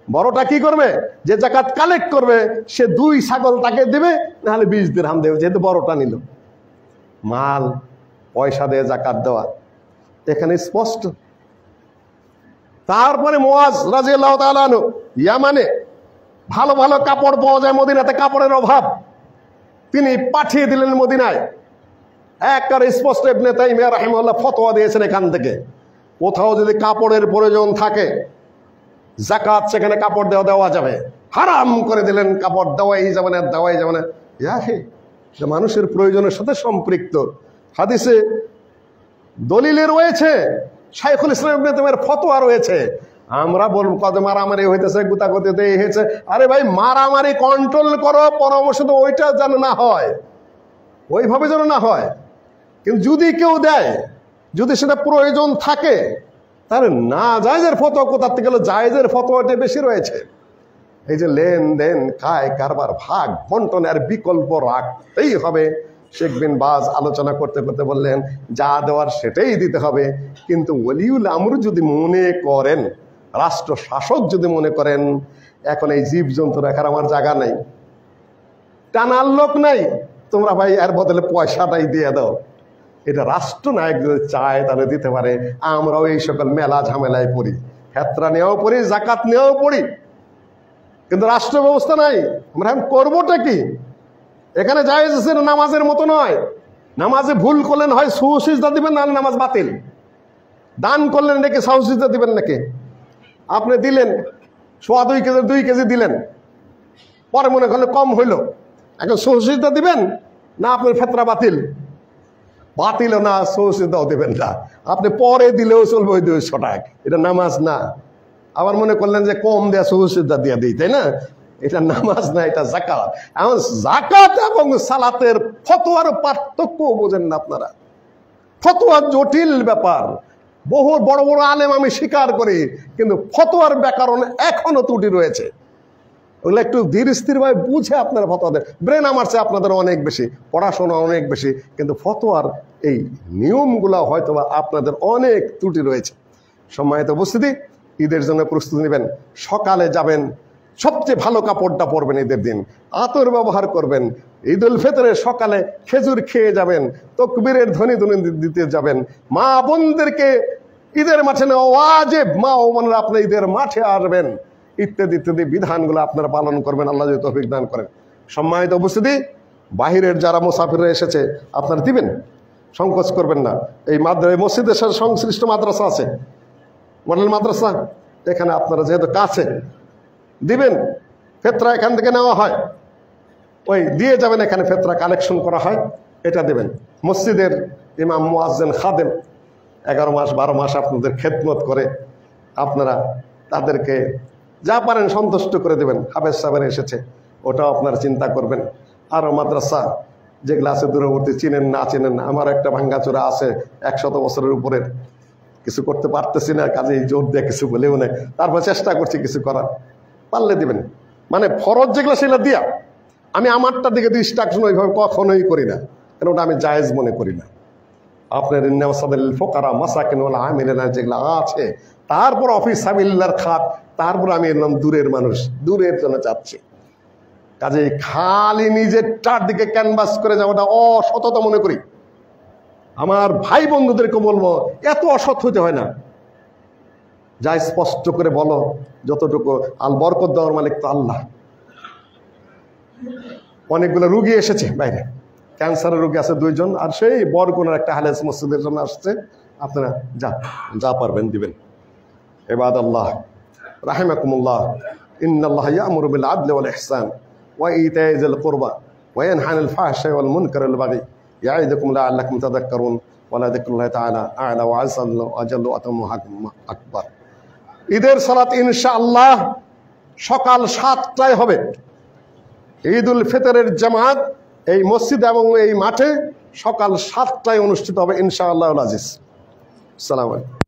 বড়টা কি করবে? যে জাকাত কালেক্ট করবে সে 2 ছাগল তাকে দিবে, না হলে 20 দিরহাম দেবে, যেহেতু বড়টা নিল। মাল পয়সা দিয়ে জাকাত দেওয়া এখানে স্পষ্ট। তারপরে মুয়াজ রাদিয়াল্লাহু তাআলা আনহু, ইয়ামানে ভালো ভালো কাপড় পাওয়া যায়, মদিনাতে কাপড়ের অভাব, তিনি পাঠিয়ে দিলেন মদিনায়। একবার স্পষ্ট ইবনে তাইমিয়া রাহিমাহুল্লাহ ফতোয়া দিয়েছেন, এখান থেকে কোথাও যদি কাপড়ের প্রয়োজন থাকে জাকাত সেখানে কাপড় দেওয়া যাবে। হারাম করে দিলেন কাপড় দেওয়াই যাবে না, দেওয়াই যাবে না। মানুষের প্রয়োজনের সাথে সম্পৃক্ত। হাদিসে দলিলে রয়েছে, শাইখুল ইসলাম ইবনে তাইমিয়ার ফতোয়া রয়েছে। আমরা বলবো কত মারামারি হইতেছে, গুতাগুতিতে এই হয়েছে। আরে ভাই, মারামারি কন্ট্রোল করো, পরামর্শ তো ওইটা যেন না হয়, ওইভাবে যেন না হয়। কিন্তু যদি কেউ দেয়, যদি সেটা প্রয়োজন থাকে, তাহলে না জায়েজের ফতোয়া কোথা থেকে গেল? জায়েজের ফতোয়াটা বেশি রয়েছে। এই যে লেনদেন, খায় কারবার, ভাগ বন্টনের বিকল্প রাখতেই হবে। শেখ বিন বাজ আলোচনা করতে করতে বললেন যা দেওয়ার সেটাই দিতে হবে। কিন্তু ওলিউল আমর যদি মনে করেন, রাষ্ট্র শাসক যদি মনে করেন এখন এই জীবজন্তু রাখার আমার জায়গা নাই, টানার লোক নাই, তোমরা ভাই এর বদলে পয়সাটাই দিয়ে দাও, এটা রাষ্ট্রনায়ক যদি চায় তাহলে দিতে পারে। আমরাও এই সকল মেলা ঝামেলায় পড়ি, ফেতরা নেওয়াও পড়ি, জাকাত নেওয়াও পড়ি, কিন্তু রাষ্ট্র ব্যবস্থা নাই। আমরা এখন করবোটা কি? এখানে জায়েজ আছে, নামাজের মতো নয়। নামাজে ভুল করলেন হয় সুসিজদা দিবেন, না নামাজ বাতিল। দান করলেন নাকি সুসিজদা দিবেন নাকি? আপনি দিলেন 2.25 কেজি দিলেন, পরে মনে করলে কম হইলো, এখন সুসিজদা দিবেন না আপনার ফেতরা বাতিল? বাতিলও না, সুসিজদাও দিবেন না। আপনি পরে দিলেও চলবে ওই 200 টাকা, এটা নামাজ না। আবার মনে করলেন যে কম দেয়া সুসিজদা দিয়ে দিই, তাই না? এটা নামাজ না, এটা যাকাত। এখন যাকাত এবং সালাতের ফতোয়ার পার্থক্য বোঝেন না আপনারা। ফতোয়া জটিল ব্যাপার, বহু বড় বড় আলেম আমি স্বীকার করি, কিন্তু ফতোয়ার ব্যাকরণ এখনো ত্রুটি রয়েছে। ওগুলো একটু ধীর স্থির ভাবে বুঝে আপনারা ফতোয়া দেন। ব্রেন আমার চেয়ে আপনাদের অনেক বেশি, পড়াশোনা অনেক বেশি, কিন্তু ফতোয়ার এই নিয়মগুলো হয়তো বা আপনাদের অনেক ত্রুটি রয়েছে। সম্মানিত উপস্থিতি, ঈদের জন্য প্রস্তুতি নেবেন। সকালে যাবেন, সবচেয়ে ভালো কাপড়টা পরবেন, ঈদের দিন আতর ব্যবহার করবেন। ঈদ উল ফিতরের সকালে খেজুর খেয়ে যাবেন, তকবীরের ধ্বনি দিতে যাবেন। মা বোনদেরকে ঈদের মাঠে নেওয়া ওয়াজিব, মা ও বোনেরা আপনি ঈদের মাঠে আসবেন, ইত্যাদি ইত্যাদি বিধানগুলো আপনারা পালন করবেন, আল্লাহ যদি তৌফিক দান করেন। সম্মানিত উপস্থিতি, বাহিরের যারা মুসাফিররা এসেছে আপনারা দিবেন, সংকোচ করবেন না। এই মসজিদের সাথে সংশ্লিষ্ট মাদ্রাসা আছে, মডেল মাদ্রাসা, এখানে আপনারা যেহেতু কাছে দিবেন। ফেতরা এখান থেকে নেওয়া হয়, ওই দিয়ে যাবেন, এখানে ফেতরা কালেকশন করা হয়, এটা দেবেন। মসজিদের ইমাম মুয়াজ্জিন খাদেম 11 মাস 12 মাস আপনাদের খেদমত করে, আপনারা তাদেরকে যা পারেন সন্তুষ্ট করে দেবেন। হাফেজ সাহেব এসেছে, ওটাও আপনারা চিন্তা করবেন। আরও মাদ্রাসা যেগুলো আছে দূরবর্তী, চিনেন না চিনেন না, আমার একটা ভাঙ্গাচোরা আছে 100 বছরের উপরের, কিছু করতে পারতেছি না, কাজেই জোর দিয়ে কিছু বলেও নেই, তারপর চেষ্টা করছি কিছু করার, পারলে দিবেন। মানে ফরজ যেগুলো সেগুলো দিয়া, আমি আমারটার দিকে ডিস্ট্রাকশন ওইভাবে কখনোই করি না, কারণ ওটা আমি জায়েজ মনে করি না। আপনার ফোকারা মাসাকিন ওয়াল আমিলিনা যেগুলো আছে, তারপর অফিস সাবিলিল্লাহর খাত, তারপর আমি এলাম দূরের মানুষ, দূরের জন্য চাচ্ছি। কাজেই খালি নিজেরটার দিকে ক্যানভাস করে যাওয়াটা অসততা মনে করি। আমার ভাই বন্ধুদেরকে বলবো এত অসৎ হতে হয় না, যা স্পষ্ট করে বলো যতটুকু। আল বরকত দেওয়ার মালিক তো আল্লাহ। অনেকগুলো রুগী এসেছে বাইরে, ক্যান্সারের রোগী আছে 2 জন, আর সেই বরগুনার একটা হালেস মসজিদের জন্য আসছে। আপনারা যা পারবেন দিবেন। ইবাদাল্লাহ রাহিমাকুমুল্লাহ, ইন্নাল্লাহা ইয়া'মুরু বিল আদলি ওয়াল ইহসান ওয়া ইতা'i যিল কুরবা ওয়া ইয়ানহা আনিল ফাহশাই ওয়াল মুনকারি ওয়াল বাগই ইয়া'iদুকুম লা'আল্লাকুম তাযাক্কারুন ওয়া লা যিকরুল্লাহি তাআলা আ'লা ওয়া আযল্লা ওয়া জাল্লা ওয়া আতাম্মু আকবার। ঈদের সালাত ইনশাআল্লাহ সকাল 7টায় হবে। ঈদ উল ফিতরের জামাত এই মসজিদ এবং এই মাঠে সকাল 7টায় অনুষ্ঠিত হবে ইনশাআল্লাহুল আজিজ। আসসালামু আলাইকুম।